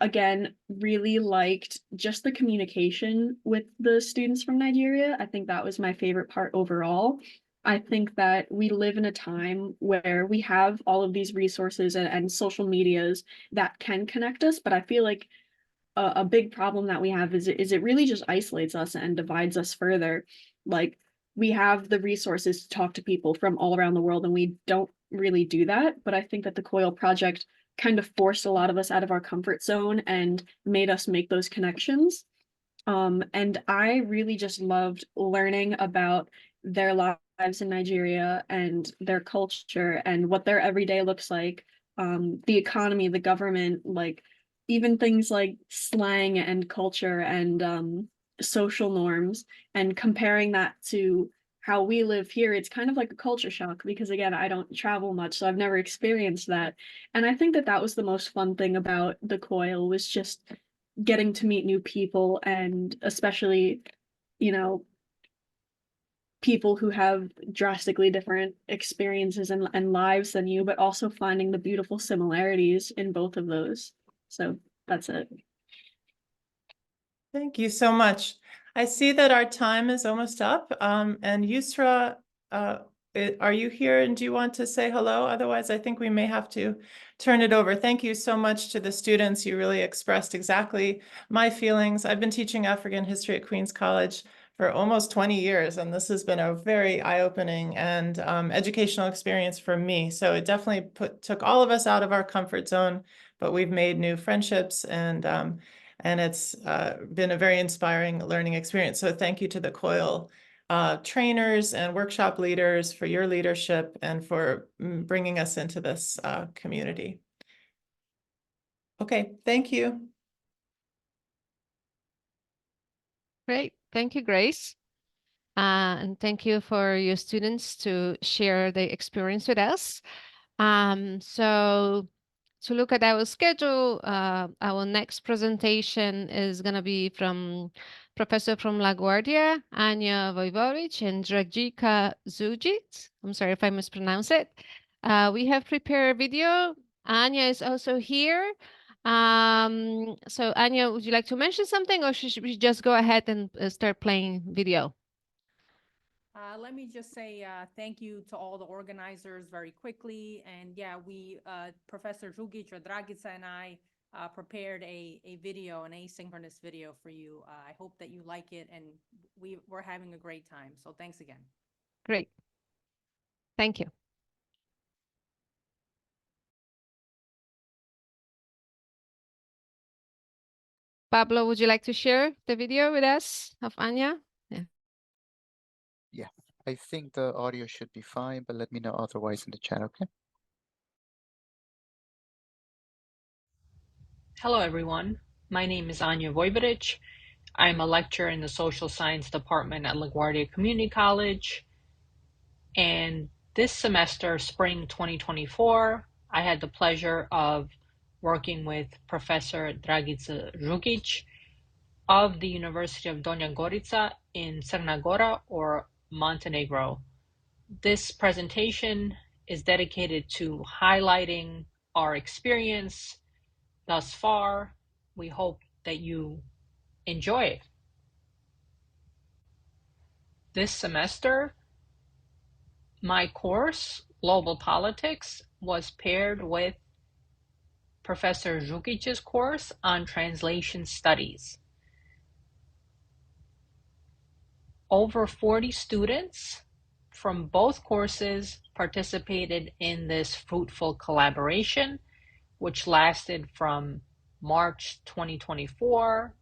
again, really liked just the communication with the students from Nigeria. I think that was my favorite part overall. I think that we live in a time where we have all of these resources and social medias that can connect us, but I feel like a big problem that we have is it really just isolates us and divides us further. Like, we have the resources to talk to people from all around the world and we don't really do that. But I think that the COIL project kind of forced a lot of us out of our comfort zone and made us make those connections. And I really just loved learning about their lives in Nigeria and their culture and what their everyday looks like, the economy, the government, like even things like slang and culture and social norms, and comparing that to how we live here. It's kind of like a culture shock because again, I don't travel much, so I've never experienced that. And I think that that was the most fun thing about the COIL, was just getting to meet new people, and especially, you know, people who have drastically different experiences and lives than you, but also finding the beautiful similarities in both of those. So that's it. Thank you so much. I see that our time is almost up. And Yusra, are you here and do you want to say hello? Otherwise, I think we may have to turn it over. Thank you so much to the students. You really expressed exactly my feelings. I've been teaching African history at Queens College for almost 20 years, and this has been a very eye-opening and educational experience for me. So it definitely took all of us out of our comfort zone, but we've made new friendships, and it's been a very inspiring learning experience. So thank you to the COIL trainers and workshop leaders for your leadership and for bringing us into this community. Okay, thank you. Great. Thank you, Grace. And thank you for your students to share the experience with us. So to look at our schedule, our next presentation is going to be from Professor from LaGuardia, Anya Vojvovic and Dragika Zujic. I'm sorry if I mispronounce it. We have prepared a video. Anya is also here. So Anya, would you like to mention something, or should we just go ahead and start playing video? Let me just say thank you to all the organizers very quickly. And yeah, Professor Jugic or Dragica and I prepared a video, an asynchronous video for you. I hope that you like it, and we're having a great time. So thanks again. Great. Thank you. Pablo, would you like to share the video with us of Anya? Yeah, I think the audio should be fine, but let me know otherwise in the chat, okay? Hello, everyone. My name is Anya Vojvovic. I'm a lecturer in the Social Science Department at LaGuardia Community College. And this semester, spring 2024, I had the pleasure of working with Professor Dragica Jugic of the University of Donja Gorica in Crna Gora, or Montenegro. This presentation is dedicated to highlighting our experience thus far. We hope that you enjoy it. This semester, my course, Global Politics, was paired with Professor Jukic's course on Translation Studies. Over 40 students from both courses participated in this fruitful collaboration, which lasted from March 2024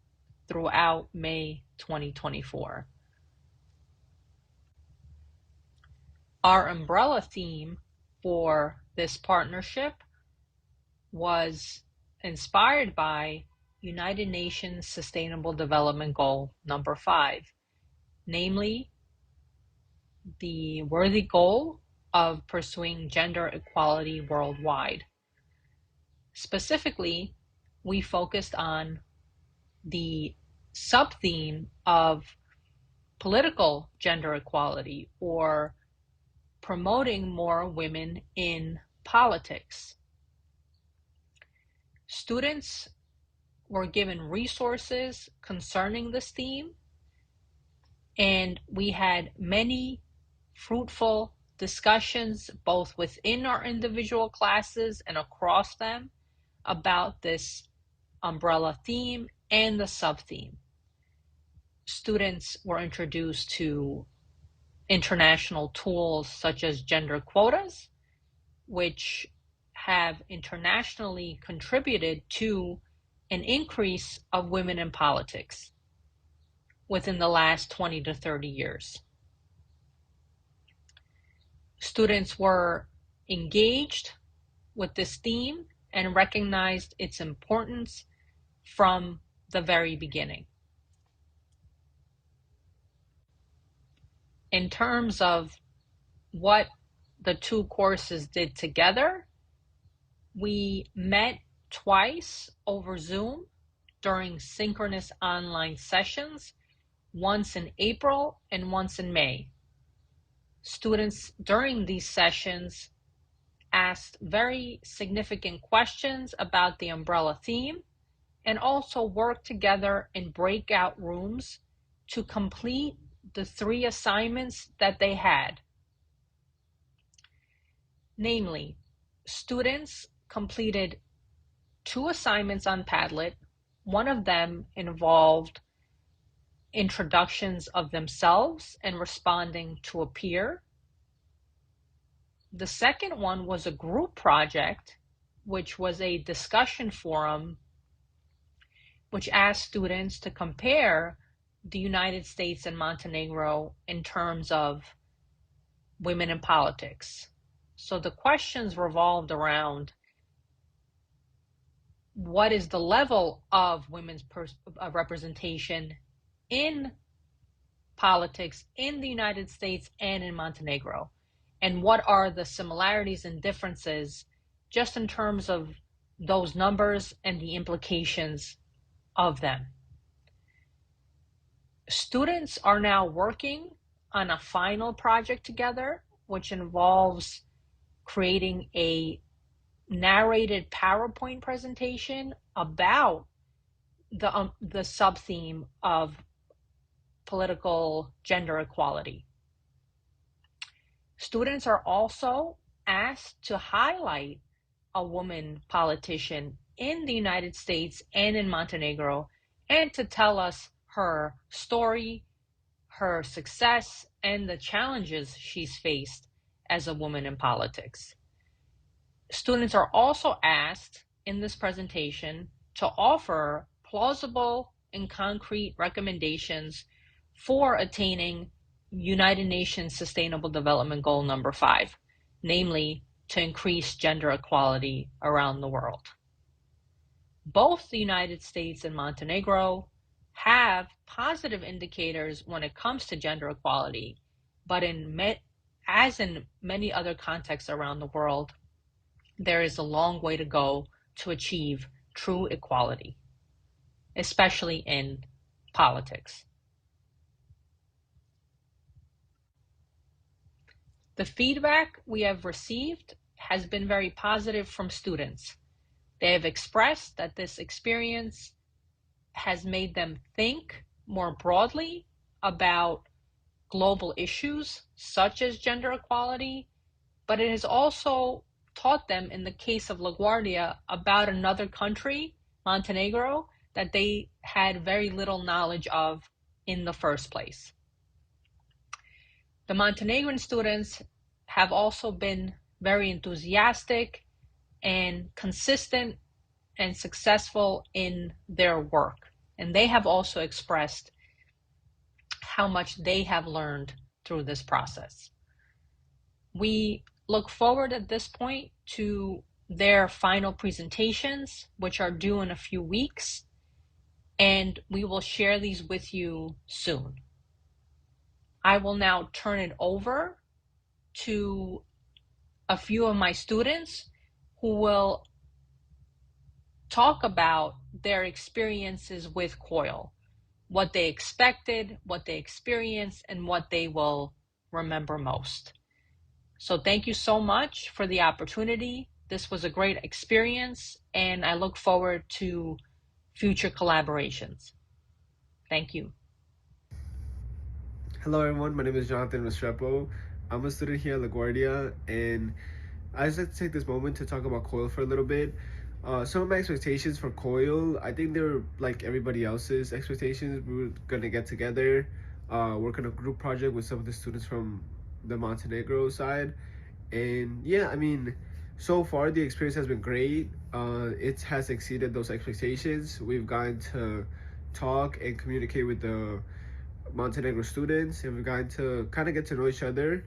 throughout May 2024. Our umbrella theme for this partnership was inspired by United Nations Sustainable Development Goal number 5, namely the worthy goal of pursuing gender equality worldwide. Specifically, we focused on the sub-theme of political gender equality, or promoting more women in politics. Students were given resources concerning this theme, and we had many fruitful discussions both within our individual classes and across them about this umbrella theme and the sub-theme. Students were introduced to international tools such as gender quotas, which have internationally contributed to an increase of women in politics. within the last 20 to 30 years. Students were engaged with this theme and recognized its importance from the very beginning. In terms of what the two courses did together, we met twice over Zoom during synchronous online sessions, once in April and once in May. Students during these sessions asked very significant questions about the umbrella theme and also worked together in breakout rooms to complete the 3 assignments that they had. Namely, students completed 2 assignments on Padlet. One of them involved introductions of themselves and responding to a peer. The second one was a group project, which was a discussion forum which asked students to compare the United States and Montenegro in terms of women in politics. So the questions revolved around what is the level of women's representation in politics in the United States and in Montenegro, and what are the similarities and differences just in terms of those numbers and the implications of them. Students are now working on a final project together, which involves creating a narrated PowerPoint presentation about the sub-theme of political gender equality. Students are also asked to highlight a woman politician in the United States and in Montenegro and to tell us her story, her success, and the challenges she's faced as a woman in politics. Students are also asked in this presentation to offer plausible and concrete recommendations for attaining United Nations Sustainable Development Goal number 5, namely to increase gender equality around the world. Both the United States and Montenegro have positive indicators when it comes to gender equality, but as in many other contexts around the world, there is a long way to go to achieve true equality, especially in politics. The feedback we have received has been very positive from students. They have expressed that this experience has made them think more broadly about global issues such as gender equality, but it has also taught them, in the case of LaGuardia, about another country, Montenegro, that they had very little knowledge of in the first place. The Montenegrin students have also been very enthusiastic and consistent and successful in their work. And they have also expressed how much they have learned through this process. We look forward at this point to their final presentations, which are due in a few weeks, and we will share these with you soon. I will now turn it over to a few of my students who will talk about their experiences with COIL, what they expected, what they experienced, and what they will remember most. So thank you so much for the opportunity. This was a great experience, and I look forward to future collaborations. Thank you. Hello everyone, my name is Jonathan Restrepo. I'm a student here at LaGuardia, and I'd just like to take this moment to talk about COIL for a little bit. Some of my expectations for COIL, I think they're like everybody else's expectations. We were gonna get together, work on a group project with some of the students from the Montenegro side. And yeah, I mean, so far the experience has been great. It has exceeded those expectations. We've gotten to talk and communicate with the Montenegro students, and we've gotten to kind of get to know each other.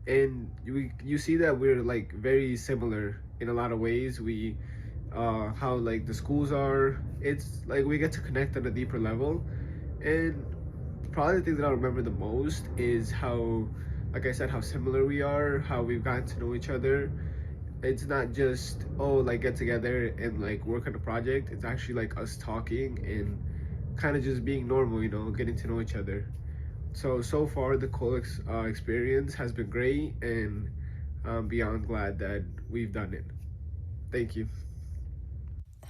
And you see that we're like very similar in a lot of ways. We how like the schools are. It's like we get to connect on a deeper level. And probably the thing that I remember the most is how, like I said, how similar we are, how we've gotten to know each other. It's not just, oh, like get together and like work on a project. It's actually like us talking and kind of just being normal, getting to know each other. So far the COIL experience has been great, and I'm beyond glad that we've done it. Thank you.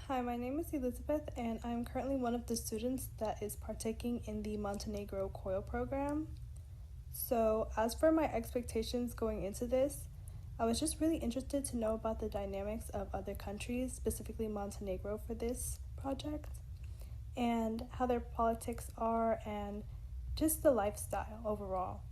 Hi, my name is Elizabeth, and I'm currently one of the students that is partaking in the Montenegro COIL program. So, as for my expectations going into this, I was just really interested to know about the dynamics of other countries, specifically Montenegro, for this project, and how their politics are, and just the lifestyle overall.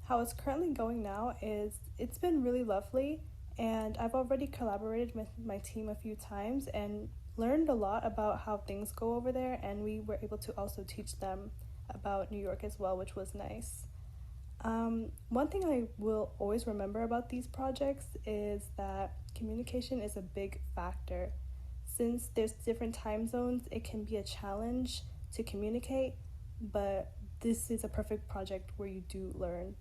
How it's currently going now is it's been really lovely, and I've already collaborated with my team a few times and learned a lot about how things go over there, and we were able to also teach them about New York as well, which was nice. One thing I will always remember about these projects is that communication is a big factor. Since there's different time zones, it can be a challenge to communicate, but this is a perfect project where you do learn.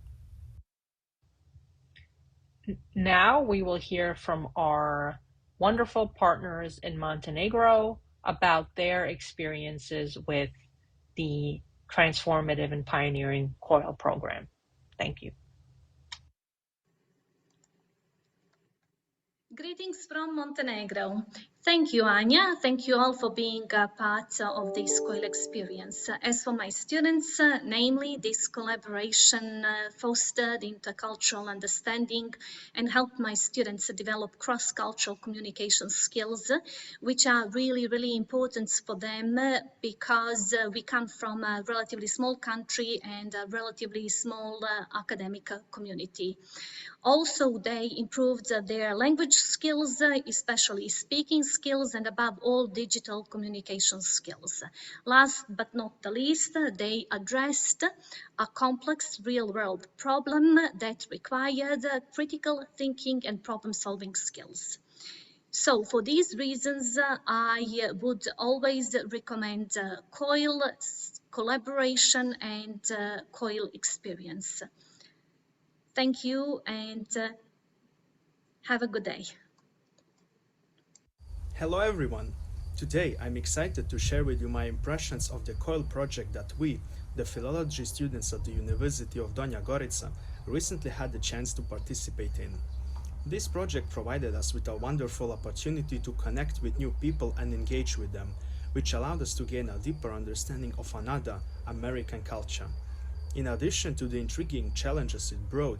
Now we will hear from our wonderful partners in Montenegro about their experiences with the transformative and pioneering COIL program. Thank you. Greetings from Montenegro. Thank you, Anya. Thank you all for being a part of this COIL experience. As for my students, namely, this collaboration fostered intercultural understanding and helped my students develop cross-cultural communication skills, which are really, really important for them because we come from a relatively small country and a relatively small academic community. Also, they improved their language skills, especially speaking skills, and above all, digital communication skills. Last but not the least, they addressed a complex real-world problem that required critical thinking and problem-solving skills. So for these reasons, I would always recommend COIL collaboration and COIL experience. Thank you, and have a good day. Hello everyone! Today I'm excited to share with you my impressions of the COIL project that we, the philology students at the University of Donja Gorica, recently had the chance to participate in. This project provided us with a wonderful opportunity to connect with new people and engage with them, which allowed us to gain a deeper understanding of another American culture. In addition to the intriguing challenges it brought,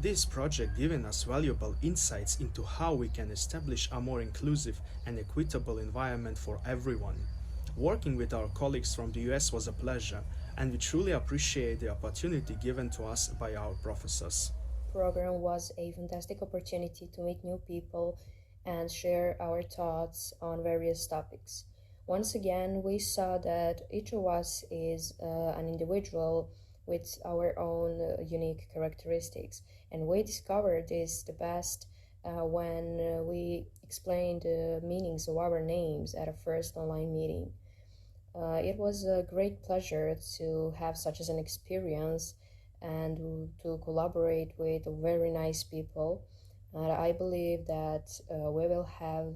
this project given us valuable insights into how we can establish a more inclusive and equitable environment for everyone. Working with our colleagues from the US was a pleasure, and we truly appreciate the opportunity given to us by our professors. Program was a fantastic opportunity to meet new people and share our thoughts on various topics. Once again, we saw that each of us is an individual with our own unique characteristics, and we discovered this the best when we explained the meanings of our names at a first online meeting. It was a great pleasure to have such as an experience and to collaborate with very nice people. I believe that we will have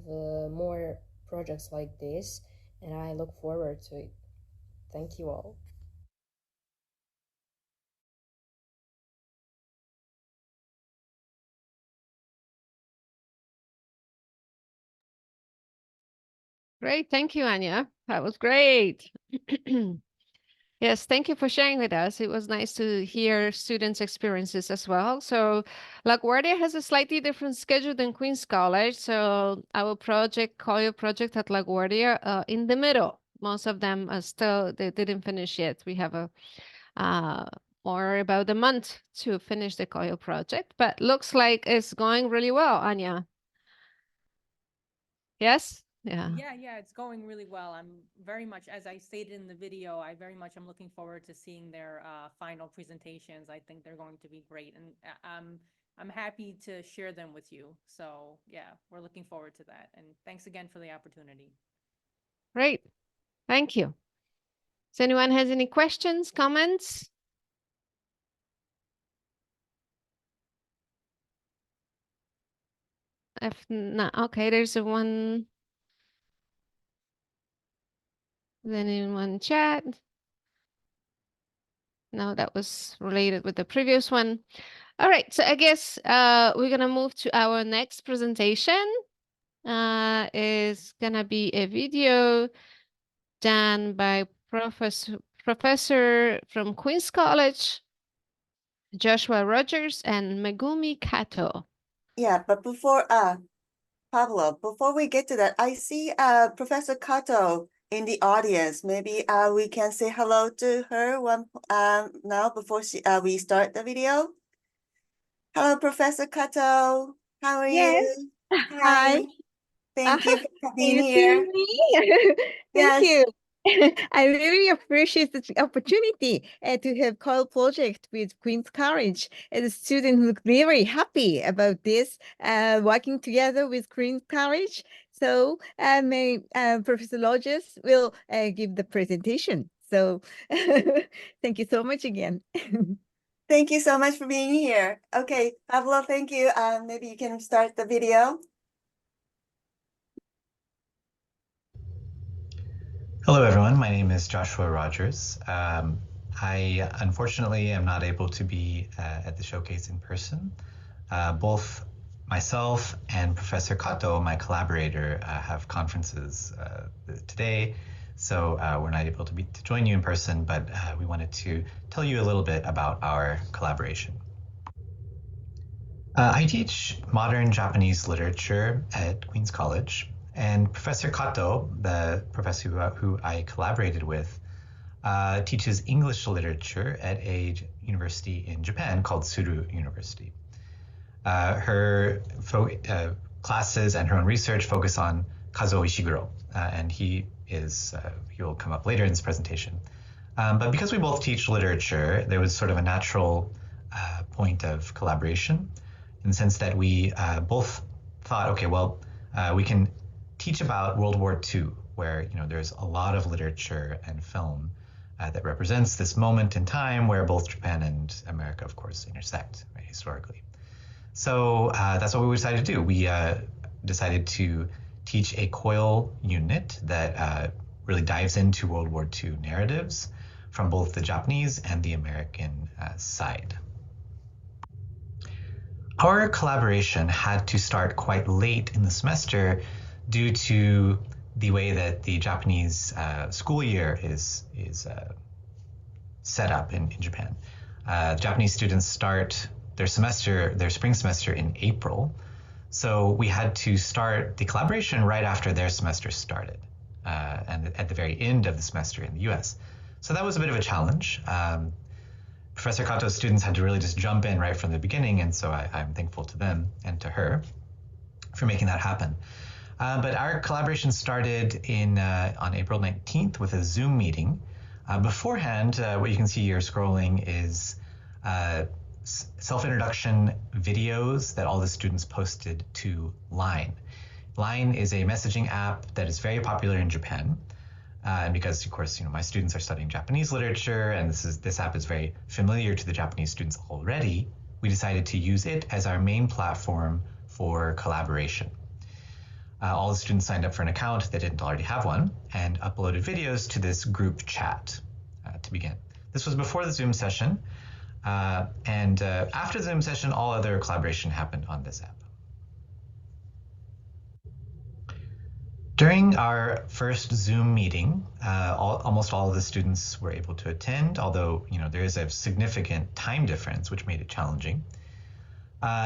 more projects like this, and I look forward to it. Thank you all. Great. Thank you, Anya. That was great. Yes, thank you for sharing with us. It was nice to hear students' experiences as well. So LaGuardia has a slightly different schedule than Queen's College. So our project, COIL project at LaGuardia, in the middle. Most of them are still, they didn't finish yet. We have more about a month to finish the COIL project, but looks like it's going really well, Anya. Yes? Yeah. Yeah, it's going really well. I'm very much, as I stated in the video, I very much am looking forward to seeing their final presentations. I think they're going to be great, and I'm happy to share them with you. So yeah, we're looking forward to that. And thanks again for the opportunity. Great. Thank you. Does anyone has any questions, comments? If not, okay, there's a one. Then in one chat. No, that was related with the previous one. All right, so I guess we're gonna move to our next presentation. Is gonna be a video done by professor from Queen's College, Joshua Rogers and Megumi Kato. Yeah, but before Pablo, before we get to that, I see Professor Kato in the audience. Maybe we can say hello to her now before we start the video. Hello, Professor Kato. How are Yes. you? Hi. Thank you for Can being you here. see me? Thank Yes. you. I really appreciate the opportunity to have COIL project with Queen's College. And the students look very happy about this, working together with Queen's College. So Professor Rogers will give the presentation. So thank you so much again. Thank you so much for being here. Okay, Pablo, thank you. Maybe you can start the video. Hello, everyone. My name is Joshua Rogers. I unfortunately am not able to be at the showcase in person. Both myself and Professor Kato, my collaborator, have conferences today, so we're not able to join you in person, but we wanted to tell you a little bit about our collaboration. I teach modern Japanese literature at Queen's College, and Professor Kato, the professor who I collaborated with, teaches English literature at a university in Japan called Tsuru University. Her classes and her own research focus on Kazuo Ishiguro, and he'll come up later in this presentation. But because we both teach literature, there was sort of a natural point of collaboration, in the sense that we both thought, okay, well, we can teach about World War II, where there's a lot of literature and film that represents this moment in time where both Japan and America, of course, intersect, right, historically. So that's what we decided to do. We decided to teach a COIL unit that really dives into World War II narratives from both the Japanese and the American side. Our collaboration had to start quite late in the semester due to the way that the Japanese school year is set up in Japan. Japanese students start their spring semester in April, so we had to start the collaboration right after their semester started, and at the very end of the semester in the US. So that was a bit of a challenge. Professor Kato's students had to really just jump in right from the beginning, and so I'm thankful to them and to her for making that happen. But our collaboration started on April 19th with a Zoom meeting. Beforehand, what you can see here scrolling is self-introduction videos that all the students posted to Line. Line is a messaging app that is very popular in Japan. And because, of course, my students are studying Japanese literature, and this app is very familiar to the Japanese students already, we decided to use it as our main platform for collaboration. All the students signed up for an account that didn't already have one and uploaded videos to this group chat to begin. This was before the Zoom session, and after the Zoom session, all other collaboration happened on this app. During our first Zoom meeting, almost all of the students were able to attend, although there is a significant time difference, which made it challenging.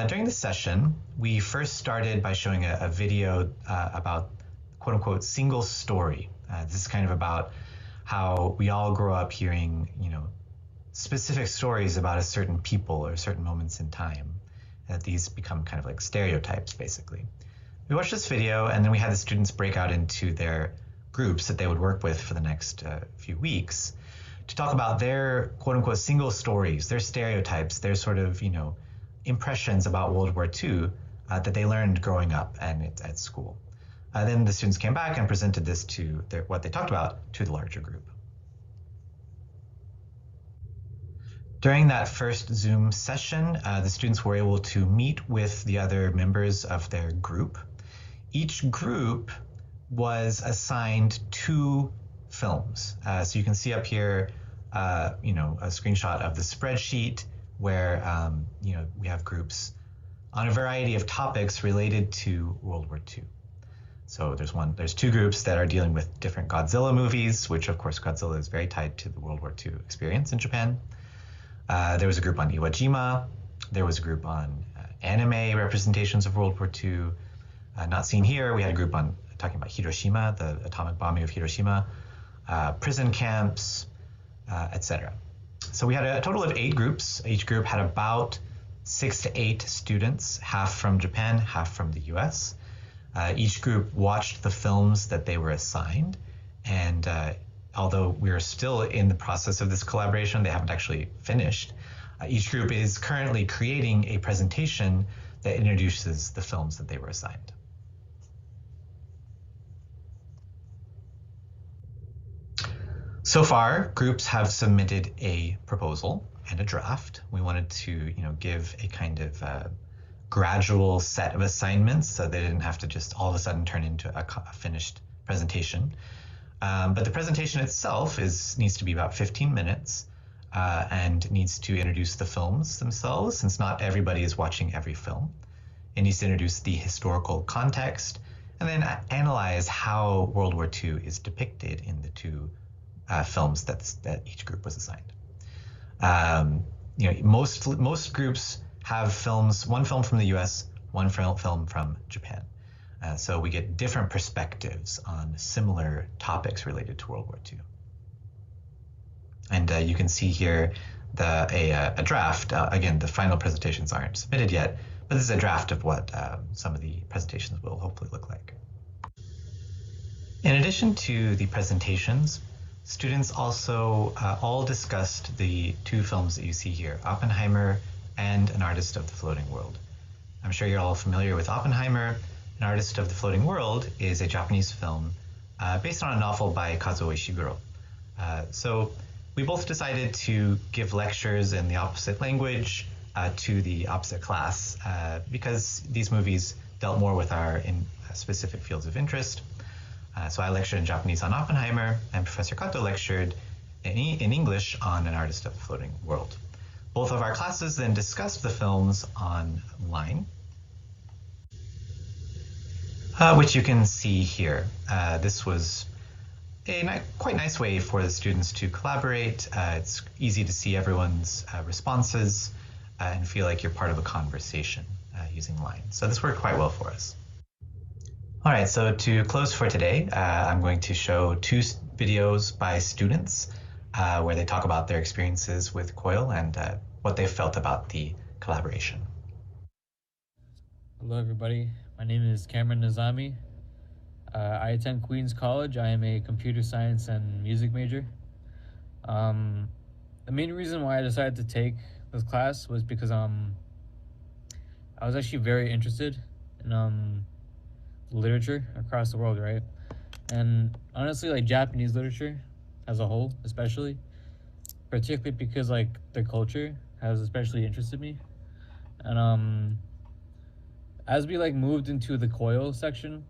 During the session, we first started by showing a video about quote-unquote single story. This is kind of about how we all grow up hearing specific stories about a certain people or certain moments in time, that these become kind of like stereotypes, basically. We watched this video and then we had the students break out into their groups that they would work with for the next few weeks to talk about their quote unquote single stories, their stereotypes, their sort of, impressions about World War II that they learned growing up and at school. Then the students came back and presented this to what they talked about to the larger group. During that first Zoom session, the students were able to meet with the other members of their group. Each group was assigned 2 films. So you can see up here, a screenshot of the spreadsheet where, we have groups on a variety of topics related to World War II. So there's 2 groups that are dealing with different Godzilla movies, which of course Godzilla is very tied to the World War II experience in Japan. There was a group on Iwo Jima. There was a group on anime representations of World War II. Not seen here, we had a group on talking about Hiroshima, the atomic bombing of Hiroshima, prison camps, etc. So we had a total of 8 groups. Each group had about 6 to 8 students, half from Japan, half from the US. Each group watched the films that they were assigned, and although we are still in the process of this collaboration, they haven't actually finished. Each group is currently creating a presentation that introduces the films that they were assigned. So far, groups have submitted a proposal and a draft. We wanted to, give a kind of gradual set of assignments so they didn't have to just all of a sudden turn into a finished presentation. But the presentation itself needs to be about 15 minutes and needs to introduce the films themselves, since not everybody is watching every film. It needs to introduce the historical context and then analyze how World War II is depicted in the 2 films that each group was assigned. Most groups have films, one film from the US, one film from Japan. So we get different perspectives on similar topics related to World War II. And you can see here a draft. Again, the final presentations aren't submitted yet, but this is a draft of what some of the presentations will hopefully look like. In addition to the presentations, students also all discussed the 2 films that you see here, Oppenheimer and An Artist of the Floating World. I'm sure you're all familiar with Oppenheimer. An Artist of the Floating World is a Japanese film based on a novel by Kazuo Ishiguro. So we both decided to give lectures in the opposite language to the opposite class because these movies dealt more with our specific fields of interest. So I lectured in Japanese on Oppenheimer, and Professor Kato lectured in English on An Artist of the Floating World. Both of our classes then discussed the films online, which you can see here. This was a quite nice way for the students to collaborate. It's easy to see everyone's responses and feel like you're part of a conversation using Line. So this worked quite well for us. All right, so to close for today, I'm going to show 2 videos by students where they talk about their experiences with COIL and what they felt about the collaboration. Hello, everybody. My name is Cameron Nizami. I attend Queens College. I am a computer science and music major. The main reason why I decided to take this class was because I was actually very interested in literature across the world, right? And honestly, like Japanese literature as a whole, especially, particularly because like the culture has especially interested me. And as we like moved into the COIL section,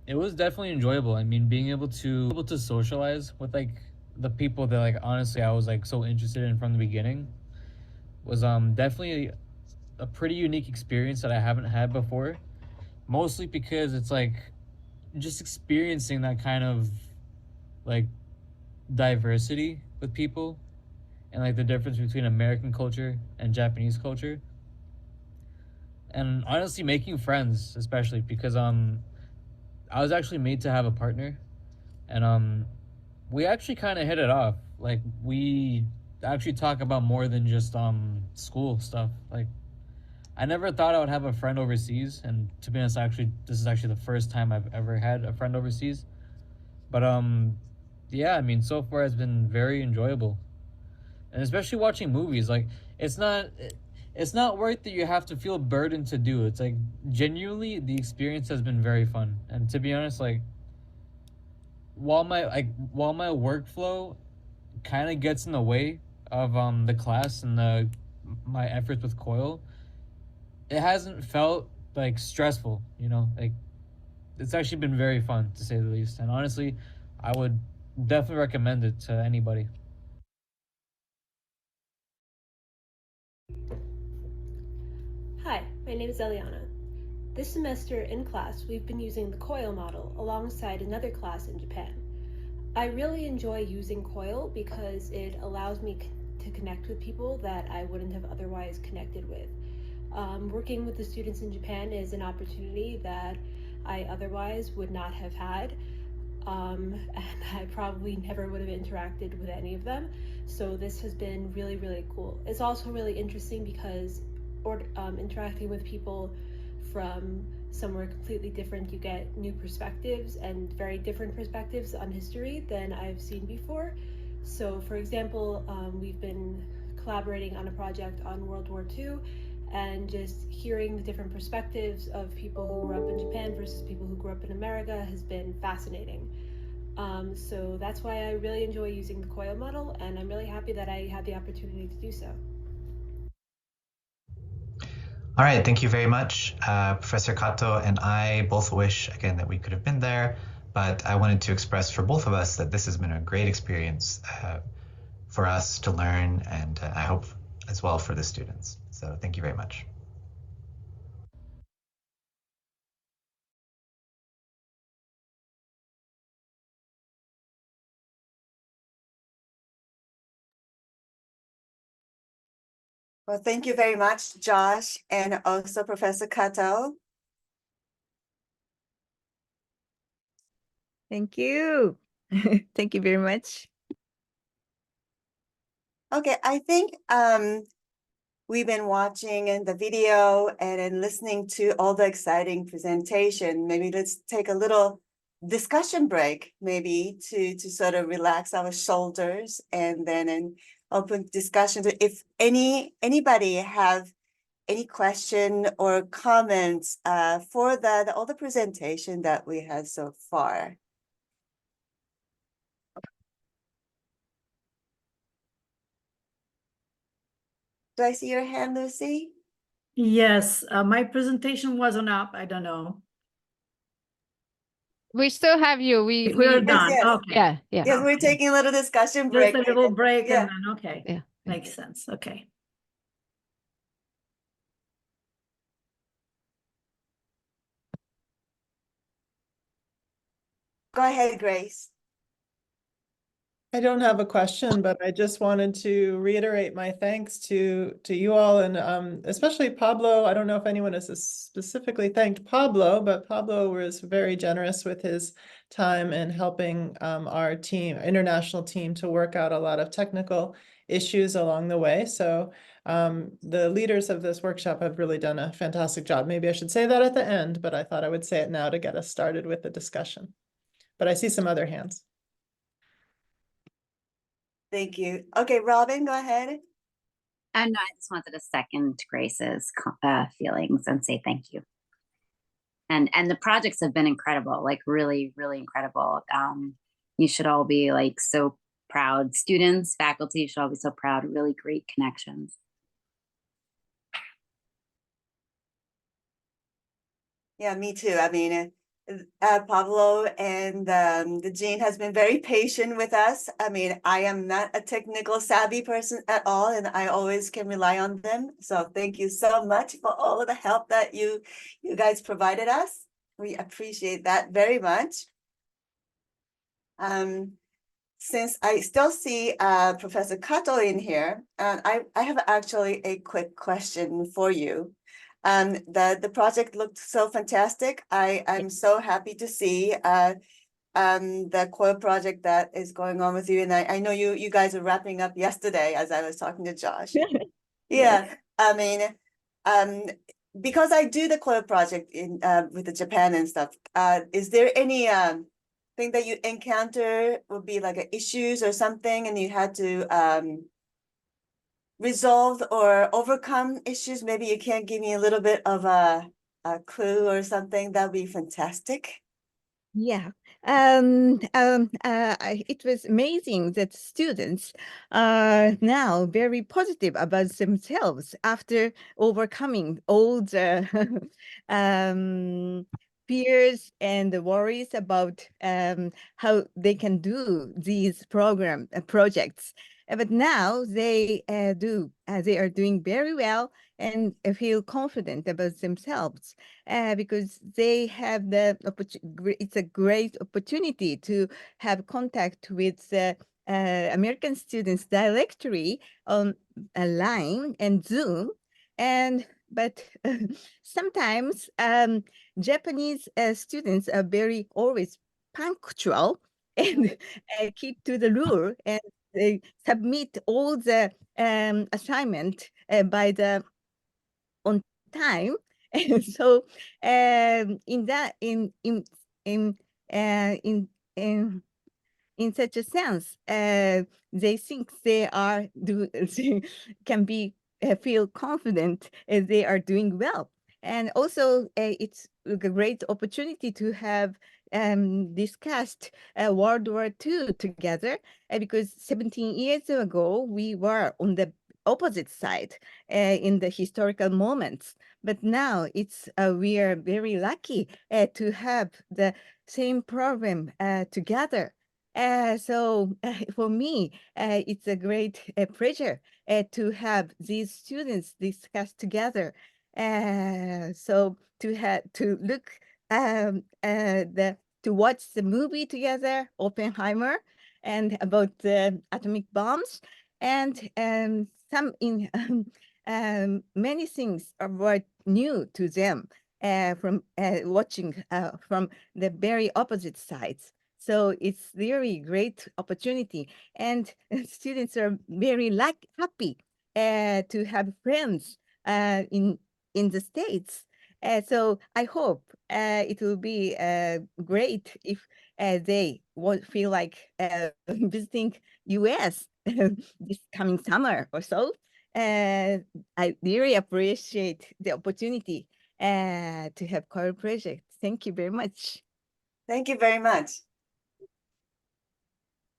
it was definitely enjoyable. I mean, being able to socialize with like the people that like honestly I was like so interested in from the beginning was definitely a pretty unique experience that I haven't had before. Mostly because it's like just experiencing that kind of like diversity with people and like the difference between American culture and Japanese culture. And honestly making friends, especially because I was actually made to have a partner, and we actually kind of hit it off. Like we actually talk about more than just school stuff. Like I never thought I would have a friend overseas, and to be honest, this is actually the first time I've ever had a friend overseas. But yeah, I mean, so far it's been very enjoyable, and especially watching movies. Like, it's not it's not work that you have to feel burdened to do. It's like genuinely the experience has been very fun, and to be honest, like while my workflow kind of gets in the way of the class and my efforts with COIL, it hasn't felt like stressful, you know? Like, it's actually been very fun to say the least. And honestly, I would definitely recommend it to anybody. Hi, my name is Eliana. This semester in class, we've been using the COIL model alongside another class in Japan. I really enjoy using COIL because it allows me to connect with people that I wouldn't have otherwise connected with. Working with the students in Japan is an opportunity that I otherwise would not have had, and I probably never would have interacted with any of them. So this has been really, really cool. It's also really interesting because interacting with people from somewhere completely different, you get new perspectives and very different perspectives on history than I've seen before. So for example, we've been collaborating on a project on World War II, and just hearing the different perspectives of people who grew up in Japan versus people who grew up in America has been fascinating. So that's why I really enjoy using the COIL model, and I'm really happy that I had the opportunity to do so. All right, thank you very much. Professor Kato and I both wish, again, that we could have been there, but I wanted to express for both of us that this has been a great experience for us to learn, and I hope as well for the students. So thank you very much. Well, thank you very much, Josh, and also Professor Kato. Thank you. Thank you very much. Okay, I think we've been watching the video and then listening to all the exciting presentation. Maybe let's take a little discussion break, maybe to sort of relax our shoulders, and then an open discussion. If anybody have any question or comments for all the presentation that we had so far. Do I see your hand, Lucy? Yes, my presentation wasn't up. I don't know. We still have you. We're done. Yes. Okay. Yeah, yeah. Yes, we're taking a little discussion break. Just a little break Yeah. and then, okay. Yeah. Makes sense. Okay. Go ahead, Grace. I don't have a question, but I just wanted to reiterate my thanks to you all, and especially Pablo. I don't know if anyone has specifically thanked Pablo, but Pablo was very generous with his time in helping our team, international team, to work out a lot of technical issues along the way. So the leaders of this workshop have really done a fantastic job. Maybe I should say that at the end, but I thought I would say it now to get us started with the discussion. But I see some other hands. Thank you. Okay, Robin, go ahead. And I just wanted to second Grace's feelings and say thank you. And the projects have been incredible, like really, really incredible. You should all be like so proud. Students, faculty should all be so proud. Really great connections. Yeah, me too. I mean, Pablo and the Dean has been very patient with us. I mean, I am not a technical savvy person at all, and I always can rely on them. So thank you so much for all of the help that you guys provided us. We appreciate that very much. Since I still see Professor Kato in here, I have actually a quick question for you. The project looked so fantastic. I'm so happy to see the COIL project that is going on with you. And I know you guys are wrapping up yesterday as I was talking to Josh. Yeah, I mean, because I do the COIL project in with the Japan and stuff, is there any thing that you encounter would be like issues or something and you had to resolve or overcome issues? Maybe you can give me a little bit of a clue or something. That'd be fantastic. Yeah, it was amazing that students are now very positive about themselves after overcoming all the fears and the worries about how they can do these projects. But now they they are doing very well and feel confident about themselves because they have the opportunity. It's a great opportunity to have contact with American students directly on a line and Zoom. And but sometimes Japanese students are very always punctual and keep to the rule, and they submit all the assignment by the on time. And so in that in in in such a sense, they think they are they can be feel confident as they are doing well. And also, it's a great opportunity to have discussed World War II together, because 17 years ago we were on the opposite side in the historical moments. But now it's we are very lucky to have the same problem together. So for me, it's a great pleasure to have these students discuss together. So to have to look the to watch the movie together, Oppenheimer, and about the atomic bombs, and some in many things were new to them from watching from the very opposite sides. So it's very great opportunity, and students are very happy to have friends in the States. So I hope it will be great if they won't feel like visiting US this coming summer or so. I really appreciate the opportunity to have COIL project. Thank you very much. Thank you very much.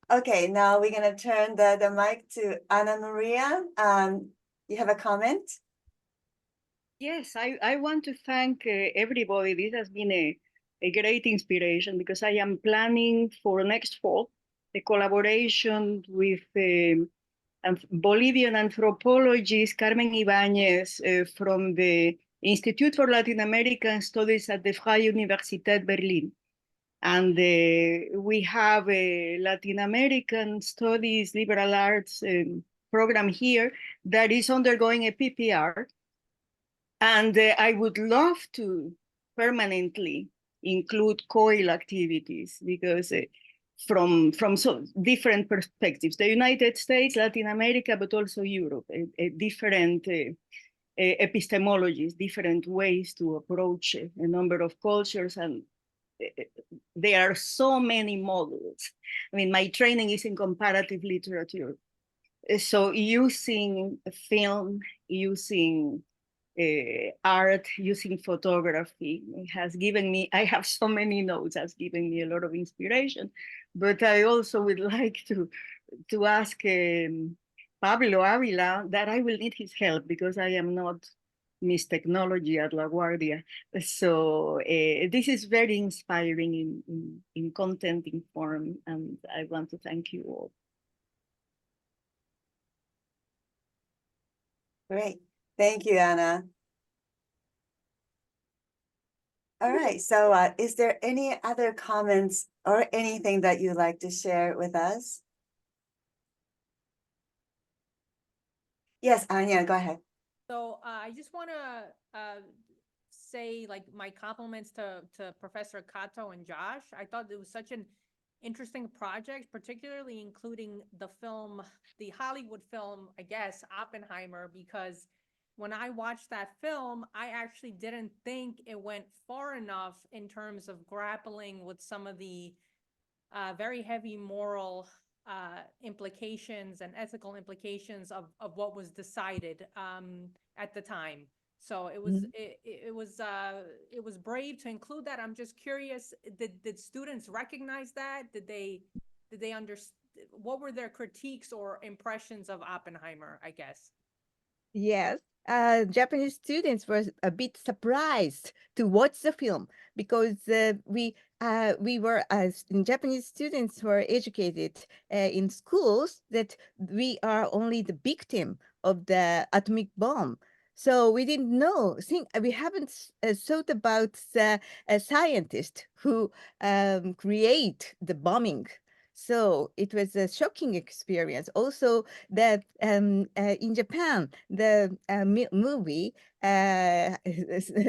Okay, now we're gonna turn the mic to Ana Maria. You have a comment? Yes, I want to thank everybody. This has been a great inspiration because I am planning for next fall a collaboration with Bolivian anthropologist Carmen Ibáñez from the Institute for Latin American Studies at the Freie Universität Berlin. And we have a Latin American Studies Liberal Arts program here that is undergoing a PPR. And I would love to permanently include COIL activities because from so different perspectives, the United States, Latin America, but also Europe, different epistemologies, different ways to approach a number of cultures, and there are so many models. I mean, my training is in comparative literature. So using film, using art, using photography has given me, I have so many notes, has given me a lot of inspiration. But I also would like to ask Pablo Avila that I will need his help because I am not Miss Technology at LaGuardia. So this is very inspiring in content, in form, and I want to thank you all. Great. Thank you, Anna. All right. So is there any other comments or anything that you'd like to share with us? Yes, Anya, go ahead. So I just want to say like my compliments to Professor Kato and Josh. I thought it was such an interesting project, particularly including the film, the Hollywood film, I guess, Oppenheimer, because when I watched that film, I actually didn't think it went far enough in terms of grappling with some of the very heavy moral implications and ethical implications of what was decided at the time. So it was it was brave to include that. I'm just curious, did students recognize that? Did they understand? What were their critiques or impressions of Oppenheimer, I guess? Yes, Japanese students were a bit surprised to watch the film because we were as Japanese students were educated in schools that we are only the victim of the atomic bomb. So we didn't know. We haven't thought about a scientist who create the bombing. So it was a shocking experience. Also, that in Japan, the movie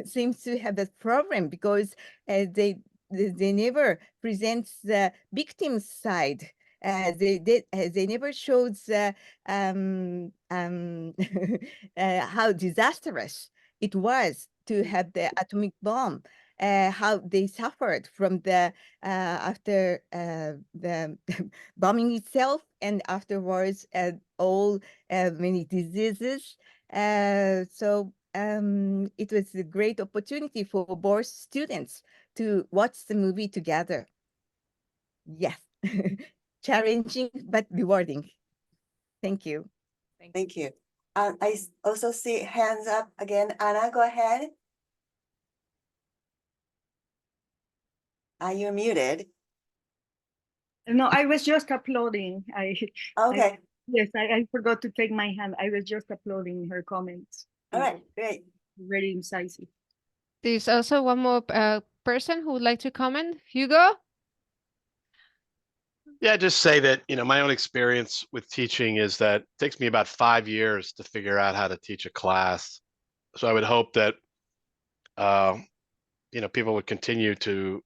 seems to have that problem because they never present the victim's side. They never shows how disastrous it was to have the atomic bomb, how they suffered from the after the bombing itself, and afterwards all many diseases. It was a great opportunity for both students to watch the movie together. Yes, challenging but rewarding. Thank you. Thank you. I also see hands up again. Anna, go ahead. You're muted. No, I was just applauding. Okay. I forgot to take my hand. I was just applauding her comments. All right, great. Very incisive. There's also one more person who would like to comment. Hugo? Yeah, just say that, my own experience with teaching is that it takes me about 5 years to figure out how to teach a class. So I would hope that, people would continue to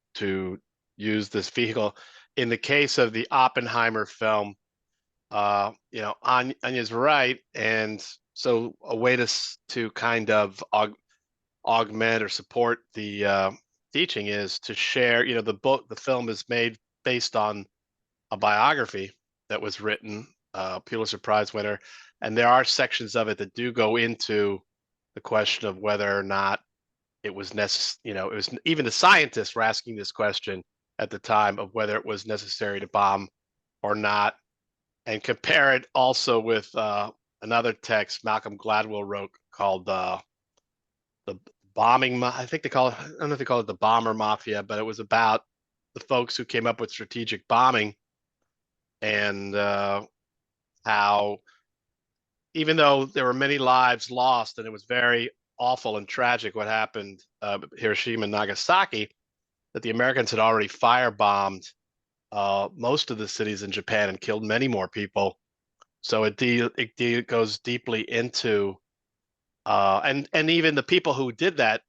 use this vehicle. In the case of the Oppenheimer film, Anya's right. And so a way to kind of augment or support the teaching is to share, the film is made based on a biography that was written, Pulitzer Prize winner, and there are sections of it that do go into the question of whether or not it was necessary. It was even the scientists were asking this question at the time of whether it was necessary to bomb or not, and compare it also with another text Malcolm Gladwell wrote called the bombing. I think they call it. I don't know if they call it the bomber mafia, but it was about the folks who came up with strategic bombing and how even though there were many lives lost and it was very awful and tragic what happened Hiroshima and Nagasaki, that the Americans had already firebombed most of the cities in Japan and killed many more people. So it goes deeply into and even the people who did that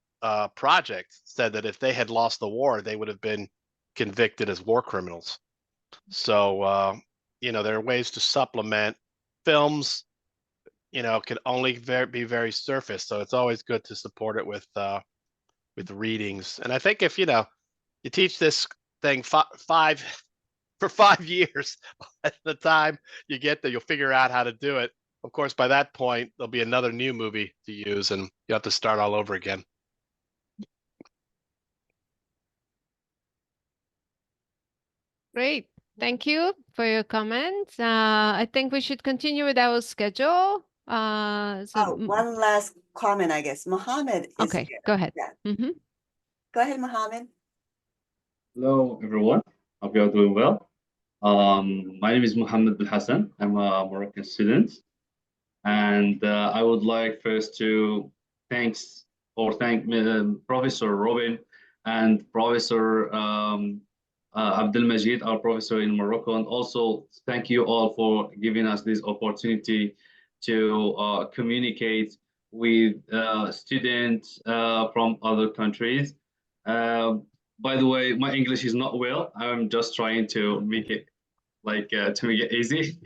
project said that if they had lost the war, they would have been convicted as war criminals. So there are ways to supplement films. Can only be very surface. So it's always good to support it with readings. And I think if you teach this thing for 5 years, at the time you get there, you'll figure out how to do it. Of course, by that point, there'll be another new movie to use, and you have to start all over again. Great. Thank you for your comments. I think we should continue with our schedule. One last comment, I guess. Mohammed is okay, here. go ahead. Yeah. Go ahead, Mohammed. Hello, everyone. Hope you are doing well. My name is Mohammed Bin Hassan. I'm a Moroccan student. And I would like first to thank Professor Robin and Professor Abdelmajid, our professor in Morocco, and also thank you all for giving us this opportunity to communicate with students from other countries. By the way, my English is not well. I'm just trying to make it to make it easy.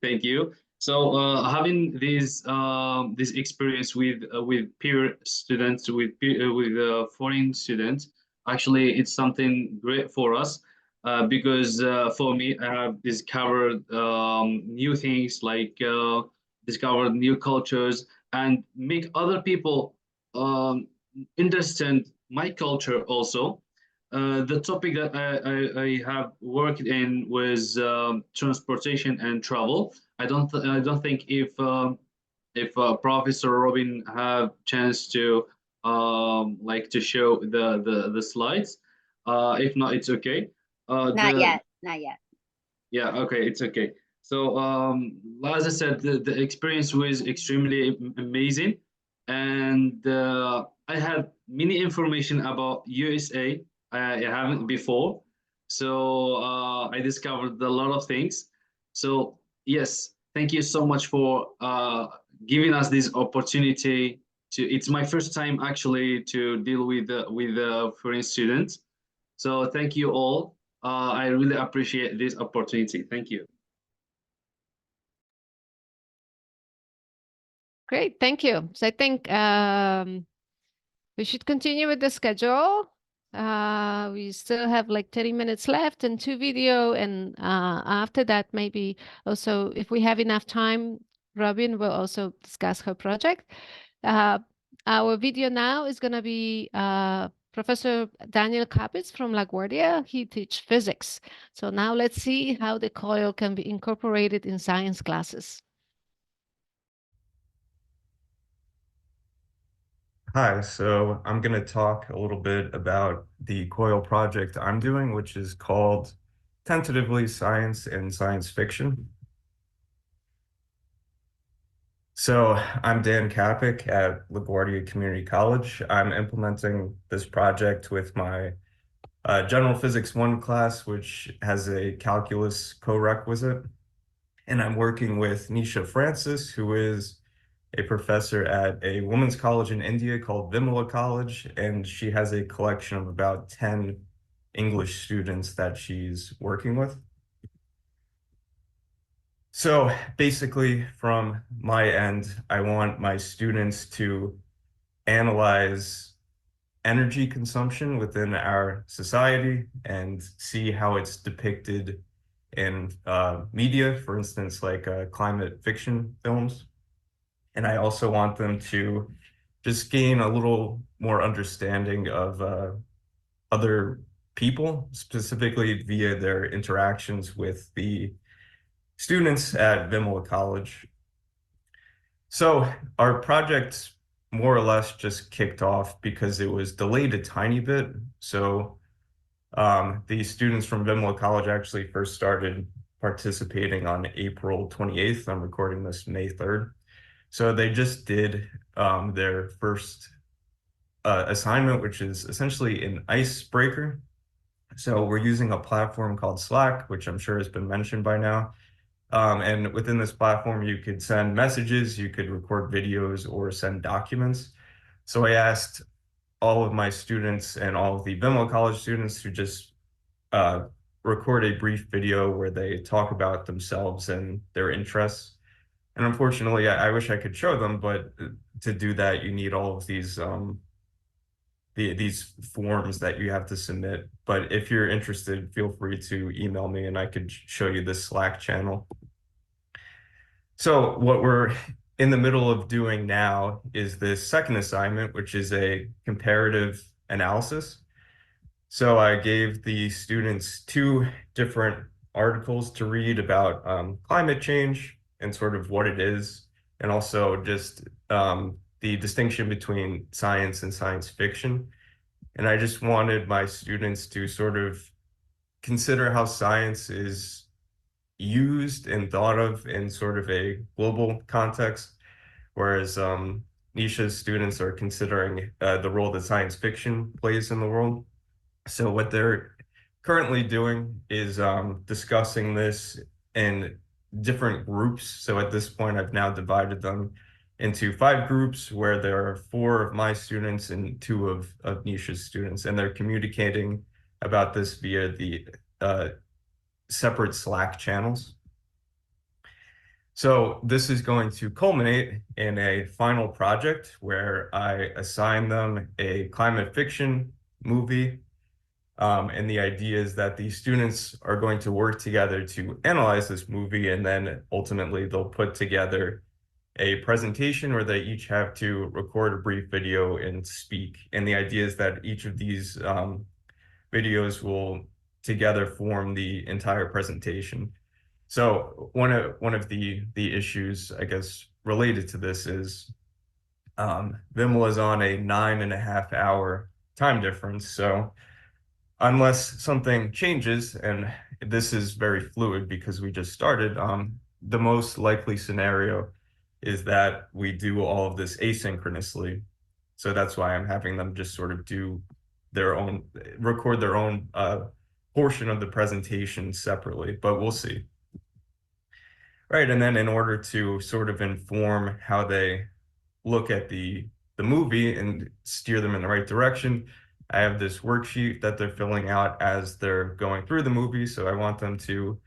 Thank you. So having this experience with peer students, with foreign students, actually it's something great for us because for me I have discovered new things, like discovered new cultures, and make other people um, understand my culture also. The topic that I have worked in was transportation and travel. I don't think if Professor Robin have chance to like to show the slides. If not, it's okay. Not yet, not yet. Yeah, okay, it's okay. So, as I said, the experience was extremely amazing, and I had many information about USA I haven't before. So I discovered a lot of things. So yes, thank you so much for giving us this opportunity. It's my first time actually to deal with foreign students. So thank you all. I really appreciate this opportunity. Thank you. Great, thank you. So I think we should continue with the schedule. We still have like 30 minutes left and 2 video, and after that, maybe also if we have enough time, Robin will also discuss her project. Our video now is going to be Professor Daniel Kapitz from LaGuardia. He teaches physics. So now let's see how the COIL can be incorporated in science classes. Hi, so I'm going to talk a little bit about the COIL project I'm doing, which is called tentatively Science and Science Fiction. So I'm Dan Kapik at LaGuardia Community College. I'm implementing this project with my General Physics 1 class, which has a calculus co-requisite. And I'm working with Nisha Francis, who is a professor at a women's college in India called Vimala College, and she has a collection of about 10 English students that she's working with. So basically, from my end, I want my students to analyze energy consumption within our society and see how it's depicted in media, for instance, like climate fiction films. And I also want them to just gain a little more understanding of other people, specifically via their interactions with the students at Vimala College. So our project more or less just kicked off because it was delayed a tiny bit. So the students from Vimala College actually first started participating on April 28th. I'm recording this May 3rd. So they just did their first assignment, which is essentially an icebreaker. So we're using a platform called Slack, which I'm sure has been mentioned by now. And within this platform, you could send messages, you could record videos, or send documents. So I asked all of my students and all of the Vimala College students to just record a brief video where they talk about themselves and their interests. And unfortunately, I wish I could show them, but to do that, you need all of these forms that you have to submit. But if you're interested, feel free to email me and I could show you this Slack channel. So what we're in the middle of doing now is this second assignment, which is a comparative analysis. So I gave the students 2 different articles to read about climate change and sort of what it is, and also just the distinction between science and science fiction. And I just wanted my students to sort of consider how science is used and thought of in sort of a global context, whereas Nisha's students are considering the role that science fiction plays in the world. So what they're currently doing is discussing this in different groups. So at this point, I've now divided them into 5 groups where there are 4 of my students and 2 of Nisha's students, and they're communicating about this via the separate Slack channels. So this is going to culminate in a final project where I assign them a climate fiction movie. And the idea is that these students are going to work together to analyze this movie, and then ultimately they'll put together a presentation where they each have to record a brief video and speak. And the idea is that each of these videos will together form the entire presentation. So one of the issues, I guess, related to this is Vimla is on a 9.5 hour time difference. So unless something changes, and this is very fluid because we just started, the most likely scenario is that we do all of this asynchronously. So that's why I'm having them just sort of do their own, record their own portion of the presentation separately, but we'll see. Right, and then in order to sort of inform how they look at the movie and steer them in the right direction, I have this worksheet that they're filling out as they're going through the movie. So I want them to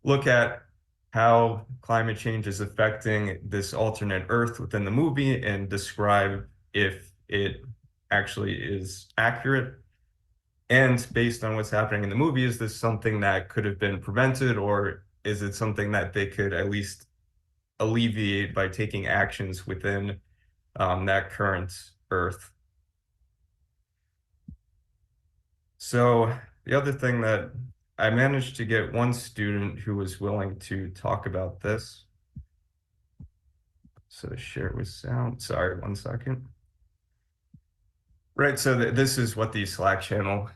look at how climate change is affecting this alternate Earth within the movie and describe if it actually is accurate. And based on what's happening in the movie, is this something that could have been prevented, or is it something that they could at least alleviate by taking actions within that current Earth? So the other thing that I managed to get one student who was willing to talk about this. So share with sound. Sorry, 1 second. Right, so this is what the Slack channel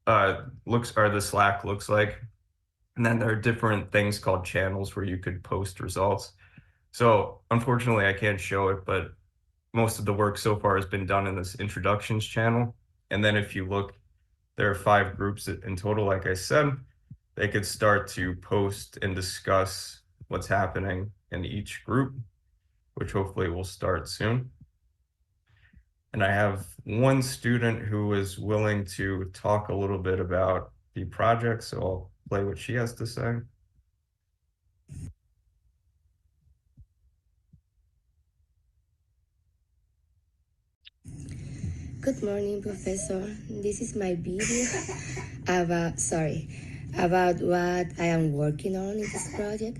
the Slack looks like. And then there are different things called channels where you could post results. So unfortunately, I can't show it, but most of the work so far has been done in this introductions channel. And then if you look, there are 5 groups in total, like I said. They could start to post and discuss what's happening in each group, which hopefully will start soon. And I have one student who is willing to talk a little bit about the project, so I'll play what she has to say. Good morning, Professor. This is my video about what I am working on in this project.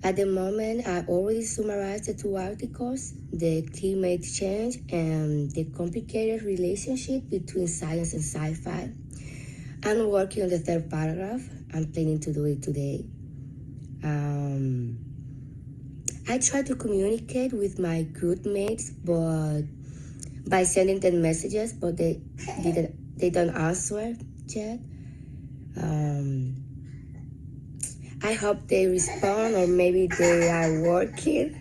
At the moment, I already summarized the 2 articles, the climate change and the complicated relationship between science and sci-fi. I'm working on the 3rd paragraph. I'm planning to do it today. I try to communicate with my group mates, but by sending them messages, but they don't answer yet. I hope they respond, or maybe they are working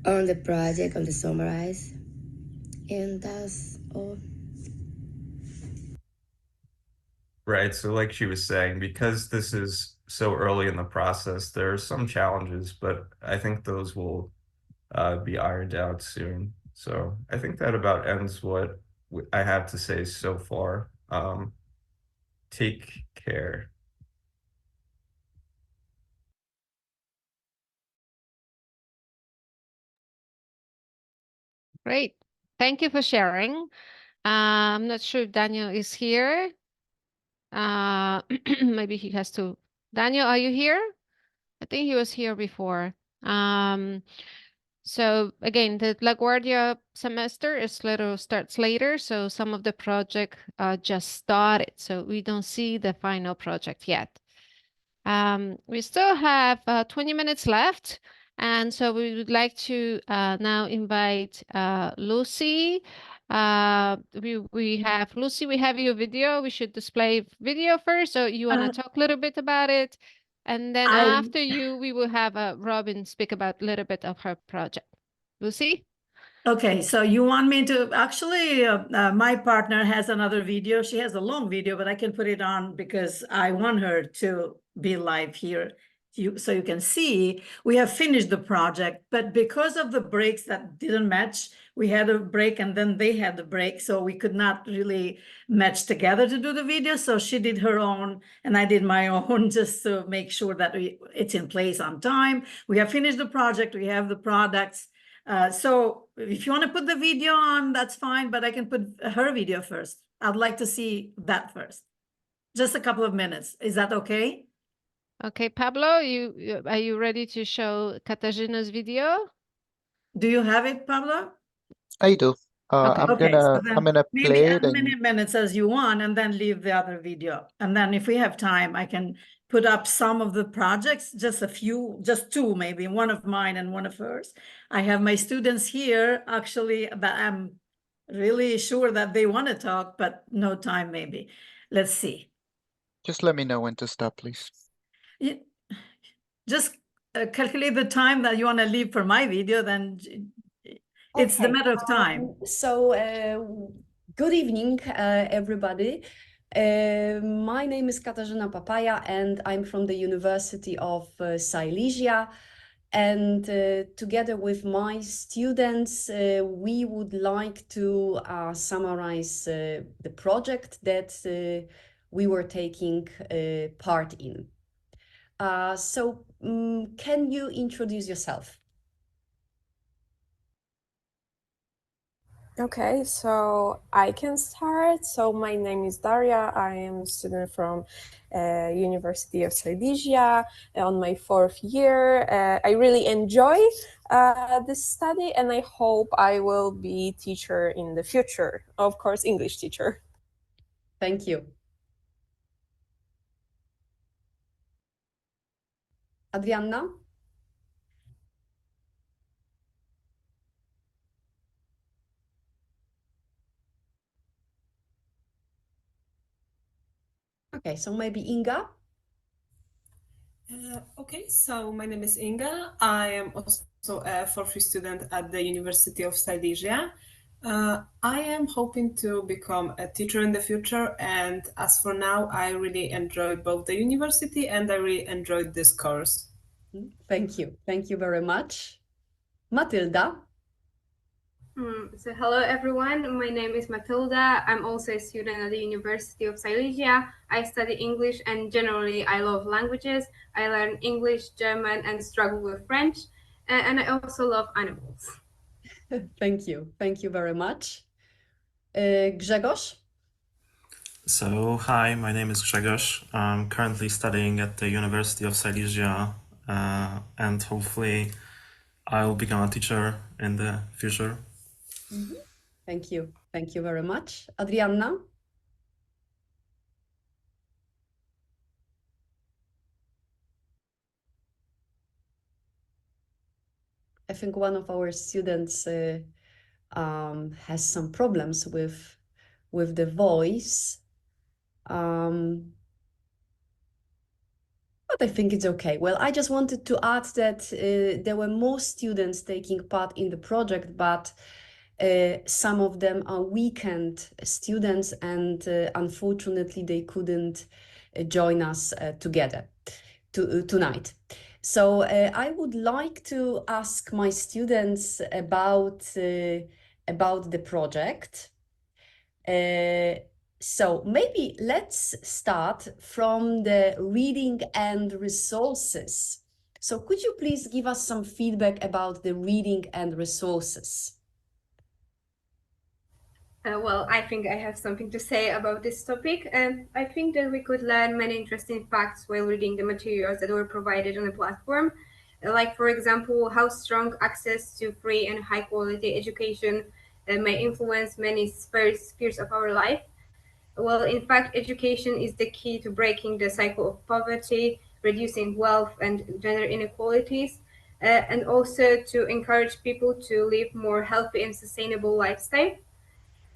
on the project, on the summarize. And that's all. Right, so like she was saying, because this is so early in the process, there are some challenges, but I think those will be ironed out soon. So I think that about ends what I have to say so far. Take care. Great. Thank you for sharing. I'm not sure if Daniel is here. Maybe he has to. Daniel, are you here? I think he was here before. So again, the LaGuardia semester starts later, so some of the project just started, so we don't see the final project yet. We still have 20 minutes left, and so we would like to now invite Lucy. We have Lucy. We have your video. We should display video first. So you want to talk a little bit about it, and then after you, we will have Robin speak about a little bit of her project. Lucy. Okay, so you want me to actually, my partner has another video. She has a long video, but I can put it on because I want her to be live here. so you can see, we have finished the project, but because of the breaks that didn't match, we had a break and then they had the break, so we could not really match together to do the video. So she did her own and I did my own just to make sure that it's in place on time. We have finished the project, we have the products. So if you want to put the video on, that's fine, but I can put her video first. I'd like to see that first. Just a couple of minutes. Is that okay? Okay, Pablo, are you ready to show Katarzyna's video? Do you have it, Pablo? I do. Okay. I'm Okay, so gonna then maybe play as it and many minutes as you want and then leave the other video. And then if we have time, I can put up some of the projects, just a few, just two maybe, one of mine and one of hers. I have my students here actually that I'm really sure that they want to talk, but no time maybe. Let's see. just let me know when to stop, please. Just calculate the time that you want to leave for my video, then it's the matter of time. Good evening, everybody. My name is Katarzyna Papaya, and I'm from the University of Silesia. And together with my students, we would like to summarize the project that we were taking part in. Can you introduce yourself? Okay, so I can start. So my name is Daria. I am a student from University of Silesia on my 4th year. I really enjoy this study, and I hope I will be teacher in the future. Of course, English teacher. Thank you. Adrianna? Okay, so maybe Inga? Okay, so my name is Inga. I am also a 4th year student at the University of Silesia. I am hoping to become a teacher in the future, and as for now, I really enjoyed both the university and I really enjoyed this course. Thank you. Thank you very much. Matilda? Hello everyone, my name is Matilda. I'm also a student at the University of Silesia. I study English and generally I love languages. I learn English, German and struggle with French. And I also love animals. Thank you. Thank you very much. Grzegorz? So, hi, my name is Grzegorz. I'm currently studying at the University of Silesia and hopefully I will become a teacher in the future. Thank you. Thank you very much. Adrianna? I think one of our students has some problems with the voice. But I think it's okay. Well, I just wanted to add that there were more students taking part in the project, but some of them are weekend students and unfortunately they couldn't join us together tonight. So I would like to ask my students about the project. So maybe let's start from the reading and resources. So could you please give us some feedback about the reading and resources? Well, I think I have something to say about this topic, and I think that we could learn many interesting facts while reading the materials that were provided on the platform. Like, for example, how strong access to free and high quality education may influence many spheres of our life. Well, in fact, education is the key to breaking the cycle of poverty, reducing wealth and gender inequalities, and also to encourage people to live more healthy and sustainable lifestyle.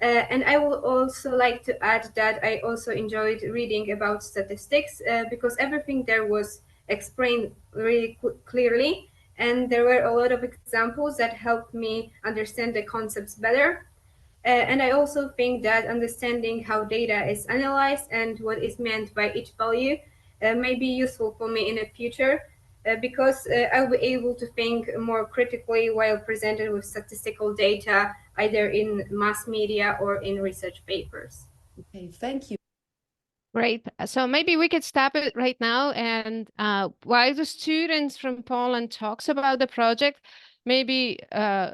And I would also like to add that I also enjoyed reading about statistics because everything there was explained really clearly. And there were a lot of examples that helped me understand the concepts better. And I also think that understanding how data is analyzed and what is meant by each value may be useful for me in the future. because I'll be able to think more critically while presented with statistical data, either in mass media or in research papers. Okay, thank you. Great. So maybe we could stop it right now. And while the students from Poland talks about the project, maybe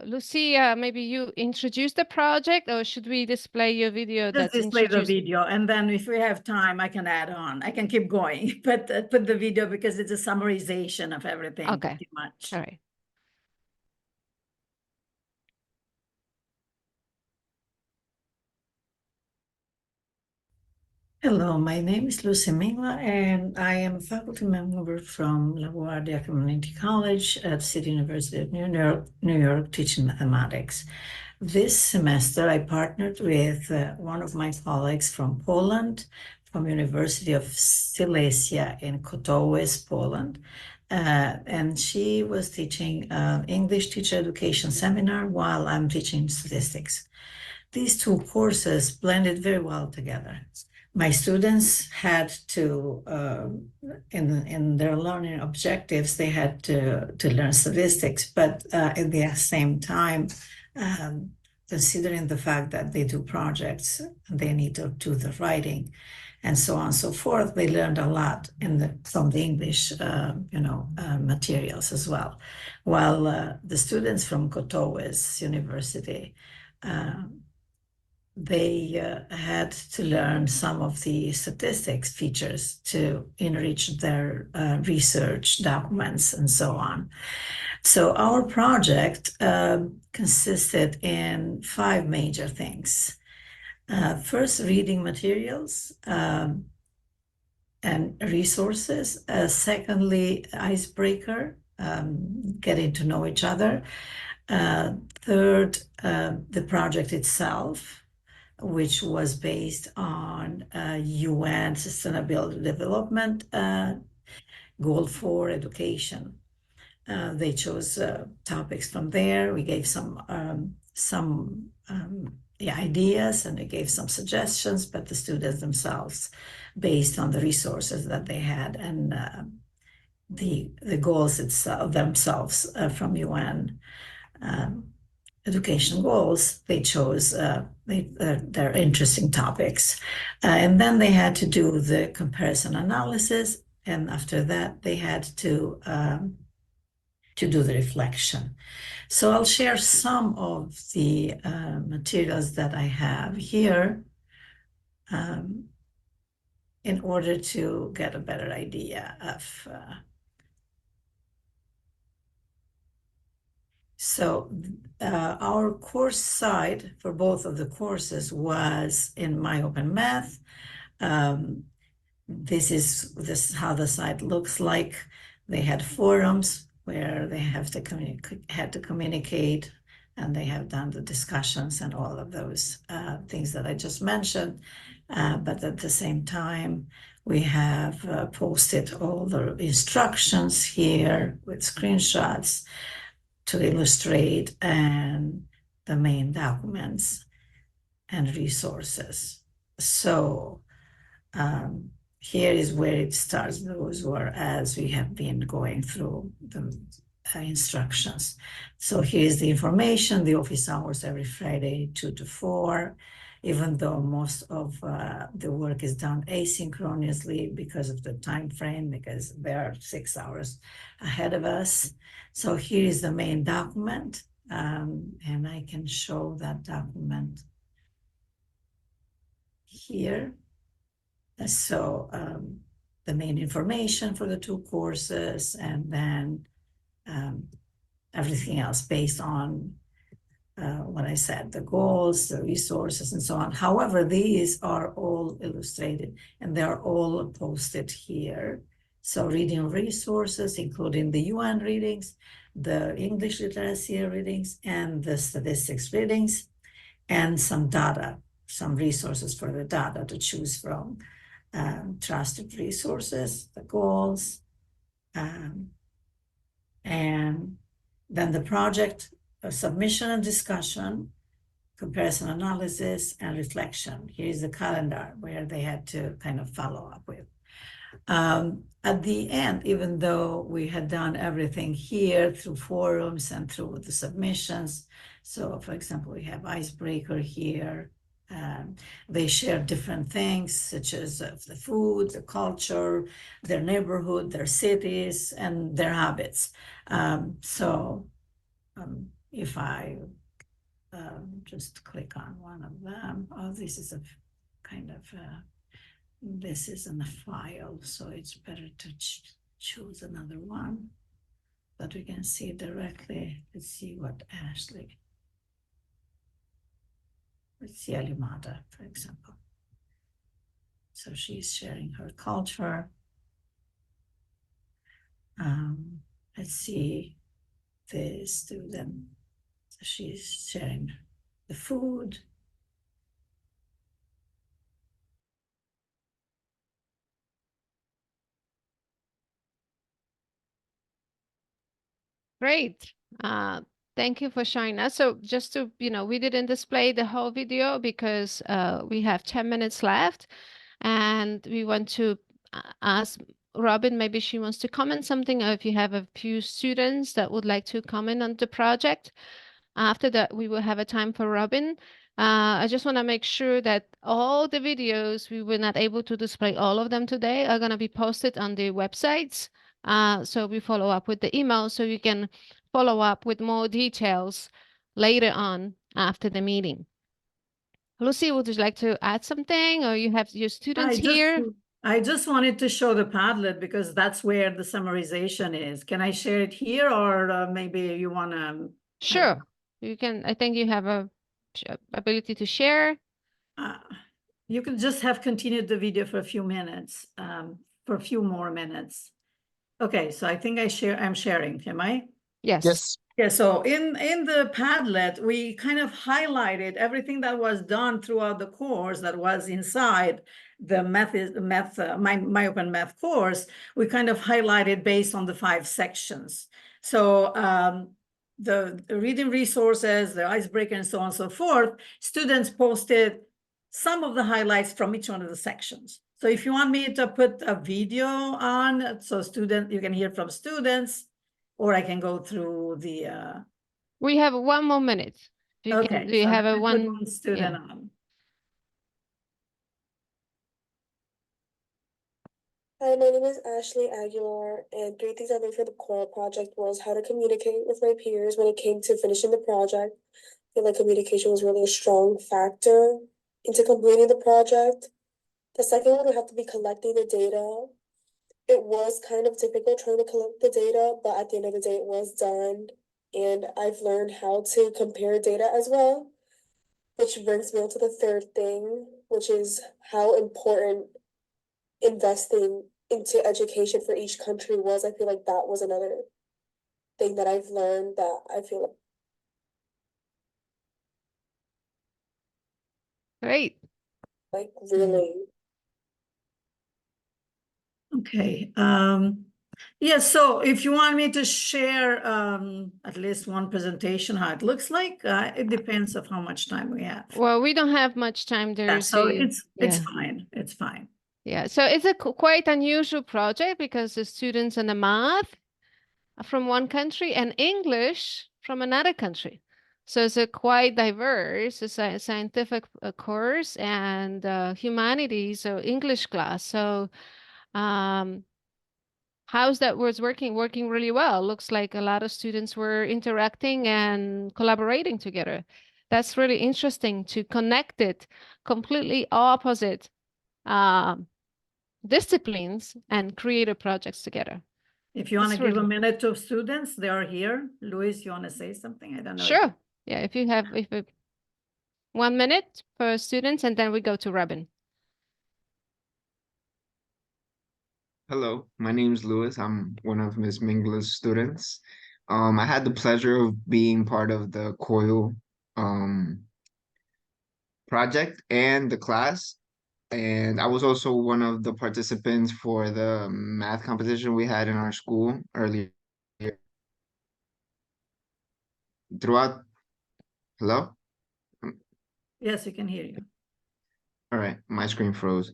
Lucia, maybe you introduce the project, or should we display your video Just that's display the introduced? video, and then if we have time, I can add on. I can keep going, but put the video because it's a summarization of everything. Okay. Pretty much. All right. Hello, my name is Lucy Mingla, and I am a faculty member from LaGuardia Community College at City University of New York, teaching mathematics. This semester, I partnered with one of my colleagues from Poland, from University of Silesia in Katowice, Poland. And she was teaching English teacher education seminar while I'm teaching statistics. These two courses blended very well together. My students had to, in their learning objectives, they had to learn statistics, but at the same time, considering the fact that they do projects, they need to do the writing, and so on and so forth, they learned a lot from the English, materials as well. While the students from Katowice University, they had to learn some of the statistics features to enrich their research documents and so on. So our project consisted in 5 major things. First, reading materials and resources. Secondly, icebreaker, getting to know each other. Third, the project itself, which was based on UN Sustainable Development Goal for Education. They chose topics from there. We gave some ideas, and we gave some suggestions, but the students themselves, based on the resources that they had and the goals themselves from UN education goals, they chose their interesting topics. And then they had to do the comparison analysis. And after that, they had to do the reflection. So I'll share some of the materials that I have here in order to get a better idea of So our course side for both of the courses was in My Open Math. This is how the site looks like. They had forums where they had to communicate, and they have done the discussions and all of those things that I just mentioned. But at the same time, we have posted all the instructions here with screenshots to illustrate and the main documents and resources. So here is where it starts. Those were as we have been going through the instructions. So here's the information, the office hours every Friday, 2 to 4, even though most of the work is done asynchronously because of the time frame, because they are 6 hours ahead of us. So here is the main document, and I can show that document here. So the main information for the 2 courses, and then everything else based on what I said, the goals, the resources, and so on. However, these are all illustrated, and they're all posted here. So reading resources, including the UN readings, the English literacy readings, and the statistics readings, and some data, some resources for the data to choose from. Trusted resources, the goals, and then the project submission and discussion, comparison analysis, and reflection. Here's the calendar where they had to kind of follow up with. At the end, even though we had done everything here through forums and through the submissions, so for example, we have icebreaker here. They share different things such as the food, the culture, their neighborhood, their cities, and their habits. If I just click on one of them, oh, this is a kind of this isn't a file, so it's better to choose another one that we can see directly. Let's see what Ashley. Let's see Alimata, for example. So she's sharing her culture. Let's see the student. So she's sharing the food. Great. Thank you for showing us. So just to, we didn't display the whole video because we have 10 minutes left, and we want to ask Robin, maybe she wants to comment something, or if you have a few students that would like to comment on the project. After that, we will have a time for Robin. I just want to make sure that all the videos, we were not able to display all of them today, are going to be posted on the websites. So we follow up with the email so you can follow up with more details later on after the meeting. Lucy, would you like to add something, or you have your students here? I just wanted to show the Padlet because that's where the summarization is. Can I share it here, or maybe you want to? Sure, you can. I think you have a ability to share. You can just have continued the video for a few minutes, for a few more minutes. Okay, so I think I'm sharing, am I? Yes. Yes. Yeah, so in the Padlet, we kind of highlighted everything that was done throughout the course that was inside the my open math course. We kind of highlighted based on the 5 sections. So the reading resources, the icebreaker, and so on and so forth, students posted some of the highlights from each one of the sections. So if you want me to put a video on, so you can hear from students, or I can go through the. We have 1 more minute. Okay, Do you so have let a me put one? one student on. Hi, my name is Ashley Aguilar, and 3 things I learned for the COIL project was how to communicate with my peers when it came to finishing the project. I feel like communication was really a strong factor into completing the project. The second one would have to be collecting the data. It was kind of difficult trying to collect the data, but at the end of the day, it was done. And I've learned how to compare data as well, which brings me on to the third thing, which is how important investing into education for each country was. I feel like that was another thing that I've learned that I feel Great. like really. Okay. Yeah, so if you want me to share at least one presentation, how it looks like, it depends of how much time we have. Well, we don't have much time there. Yeah, so it's fine. It's fine. Yeah, so it's a quite unusual project because the students in the math are from one country and English from another country. So it's a quite diverse, it's a scientific course and humanities, so English class. So how's that was working really well. Looks like a lot of students were interacting and collaborating together. That's really interesting to connect it completely opposite disciplines and creative projects together. If you want to give a minute to students, they are here. Luis, you want to say something? I don't know. Sure. Yeah, if you have 1 minute for students, and then we go to Robin. Hello, my name is Louis. I'm one of Ms. Mingla's students. I had the pleasure of being part of the COIL project and the class. And I was also one of the participants for the math competition we had in our school earlier. Throughout, hello? Yes, we can hear you. All right, my screen froze.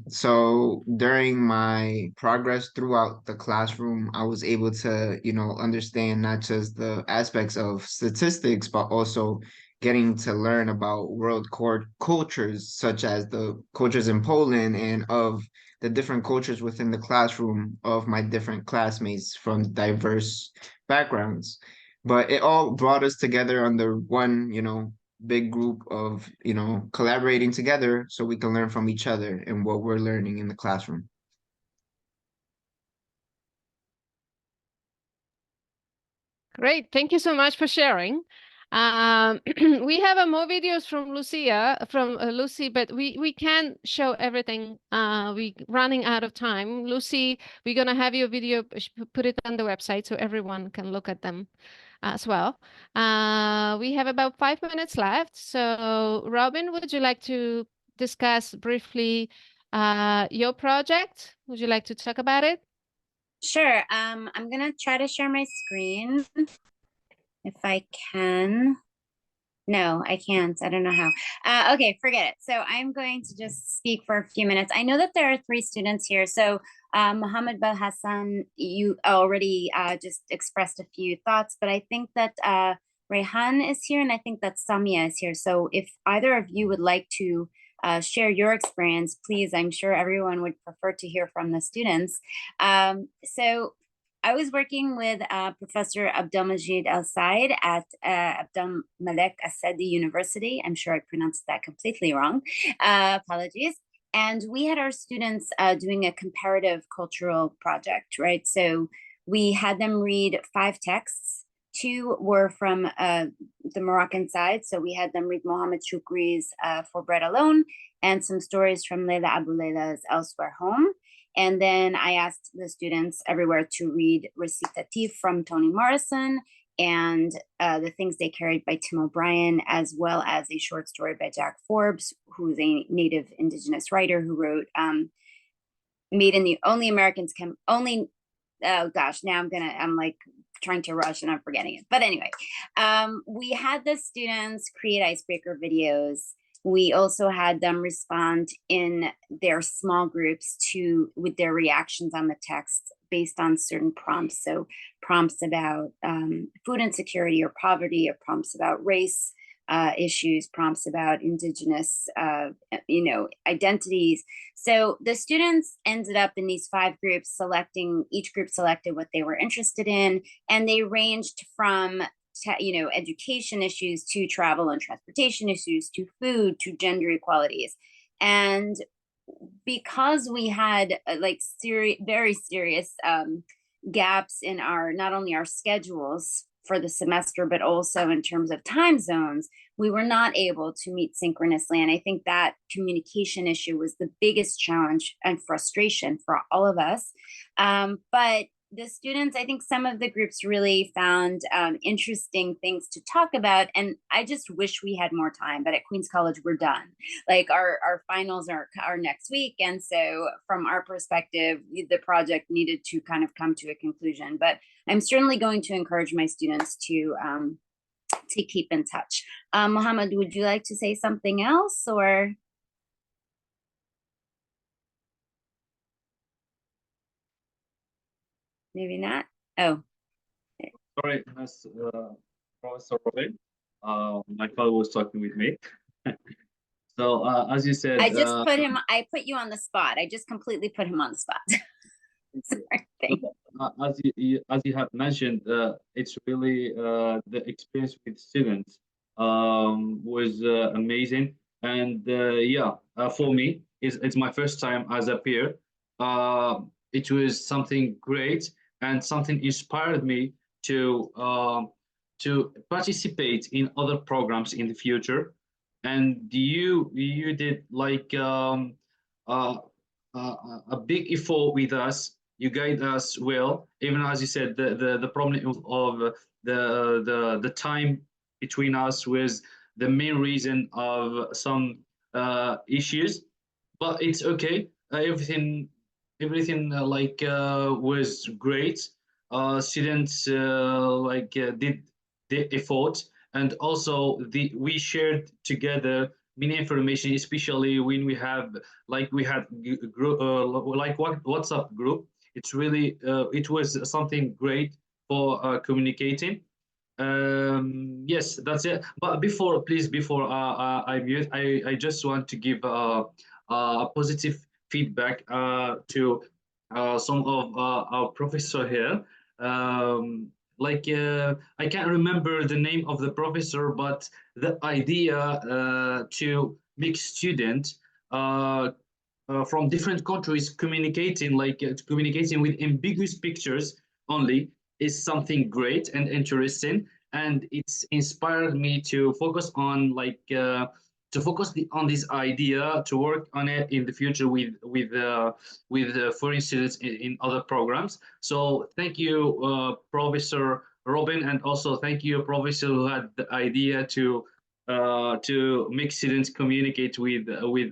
So during my progress throughout the classroom, I was able to, understand not just the aspects of statistics, but also getting to learn about world cultures, such as the cultures in Poland and of the different cultures within the classroom of my different classmates from diverse backgrounds. But it all brought us together under one, big group of, collaborating together so we can learn from each other and what we're learning in the classroom. Great. Thank you so much for sharing. We have more videos from Lucy, but we can't show everything. We running out of time. Lucy, we're gonna have your video, put it on the website so everyone can look at them as well. We have about 5 minutes left. So Robin, would you like to discuss briefly your project? Would you like to talk about it? Sure. I'm gonna try to share my screen if I can. No, I can't. I don't know how. Okay, forget it. So I'm going to just speak for a few minutes. I know that there are 3 students here. So Mohammed Bel Hassan, you already just expressed a few thoughts, but I think that Rehan is here and I think that Samia is here. So if either of you would like to share your experience, please, I'm sure everyone would prefer to hear from the students. So I was working with Professor Abdelmajid Al Said at Abdel Malek Asadi University. I'm sure I pronounced that completely wrong. Apologies. And we had our students doing a comparative cultural project, right? So we had them read 5 texts. 2 were from the Moroccan side. So we had them read Mohammed Shukri's For Bread Alone and some stories from Leila Abu Leila's Elsewhere Home. And then I asked the students everywhere to read Recitative from Toni Morrison and The Things They Carried by Tim O'Brien, as well as a short story by Jack Forbes, who's a native indigenous writer who wrote Made in the Only Americans Can Only, oh gosh, now I'm like trying to rush and I'm forgetting it. But anyway, we had the students create icebreaker videos. We also had them respond in their small groups with their reactions on the text based on certain prompts. So prompts about food insecurity or poverty, or prompts about race issues, prompts about indigenous, identities. So the students ended up in these 5 groups each group selected what they were interested in, and they ranged from education issues to travel and transportation issues to food to gender equalities. And because we had very serious gaps in not only our schedules for the semester, but also in terms of time zones, we were not able to meet synchronously. And I think that communication issue was the biggest challenge and frustration for all of us. But the students, I think some of the groups really found interesting things to talk about. And I just wish we had more time, but at Queens College, we're done. Like our finals are next week. And so from our perspective, the project needed to kind of come to a conclusion. But I'm certainly going to encourage my students to keep in touch. Mohammed, would you like to say something else, or? Maybe not. Oh. Sorry, Professor Robin. My father was talking with me. So as you said, I put you on the spot. I just completely put him on the spot. Sorry, as you have mentioned, it's really the experience with students was amazing, and for me, it's my first time as a peer. It was something great, and something inspired me to participate in other programs in the future. And you did like a big effort with us. You guide us well, even as you said, the problem of the time between us was the main reason of some issues, but it's okay. Everything was great. Students did the effort, and also we shared together many information, especially when we have like we had group like WhatsApp group. It's really it was something great for communicating. Yes, that's it. But before, please, before I mute, I just want to give a positive feedback to some of our professor here. I can't remember the name of the professor, but the idea to make students from different countries communicating communicating with ambiguous pictures only is something great and interesting, and it's inspired me to focus on on this idea to work on it in the future with foreign students in other programs. So thank you, Professor Robin, and also thank you, Professor, who had the idea to make students communicate with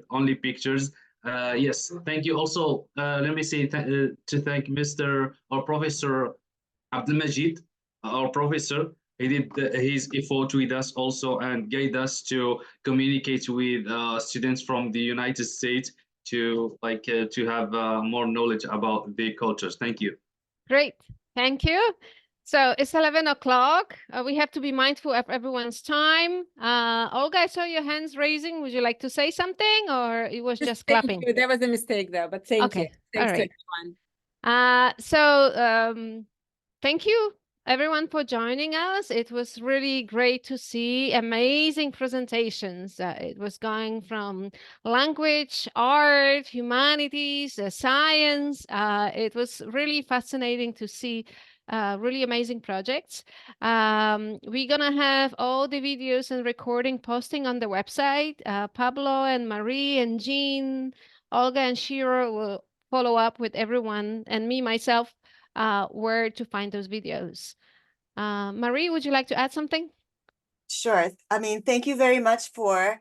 only pictures. Yes, thank you. Also, let me say to thank Mr. or Professor Abdelmajid, our professor. He did his effort with us also and guide us to communicate with students from the United States to have more knowledge about their cultures. Thank you. Great, thank you. So it's 11 o'clock. We have to be mindful of everyone's time. Olga, I saw your hands raising. Would you like to say something, or it was just clapping? Thank you. That was a mistake, though, but thank you. Okay, Thanks all to right. everyone. Thank you everyone for joining us. It was really great to see amazing presentations. It was going from language, art, humanities, science. It was really fascinating to see really amazing projects. We're gonna have all the videos and recording posting on the website. Pablo and Marie and Jean, Olga and Shiro will follow up with everyone and me myself where to find those videos. Marie, would you like to add something? Sure. I mean, thank you very much for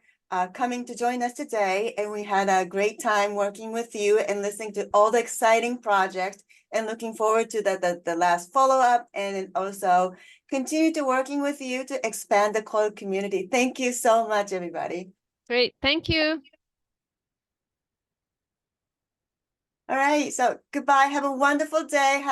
coming to join us today. And we had a great time working with you and listening to all the exciting projects, and looking forward to the last follow-up, and also continue to working with you to expand the COIL community. Thank you so much, everybody. Great. Thank you. All right. So goodbye. Have a wonderful day.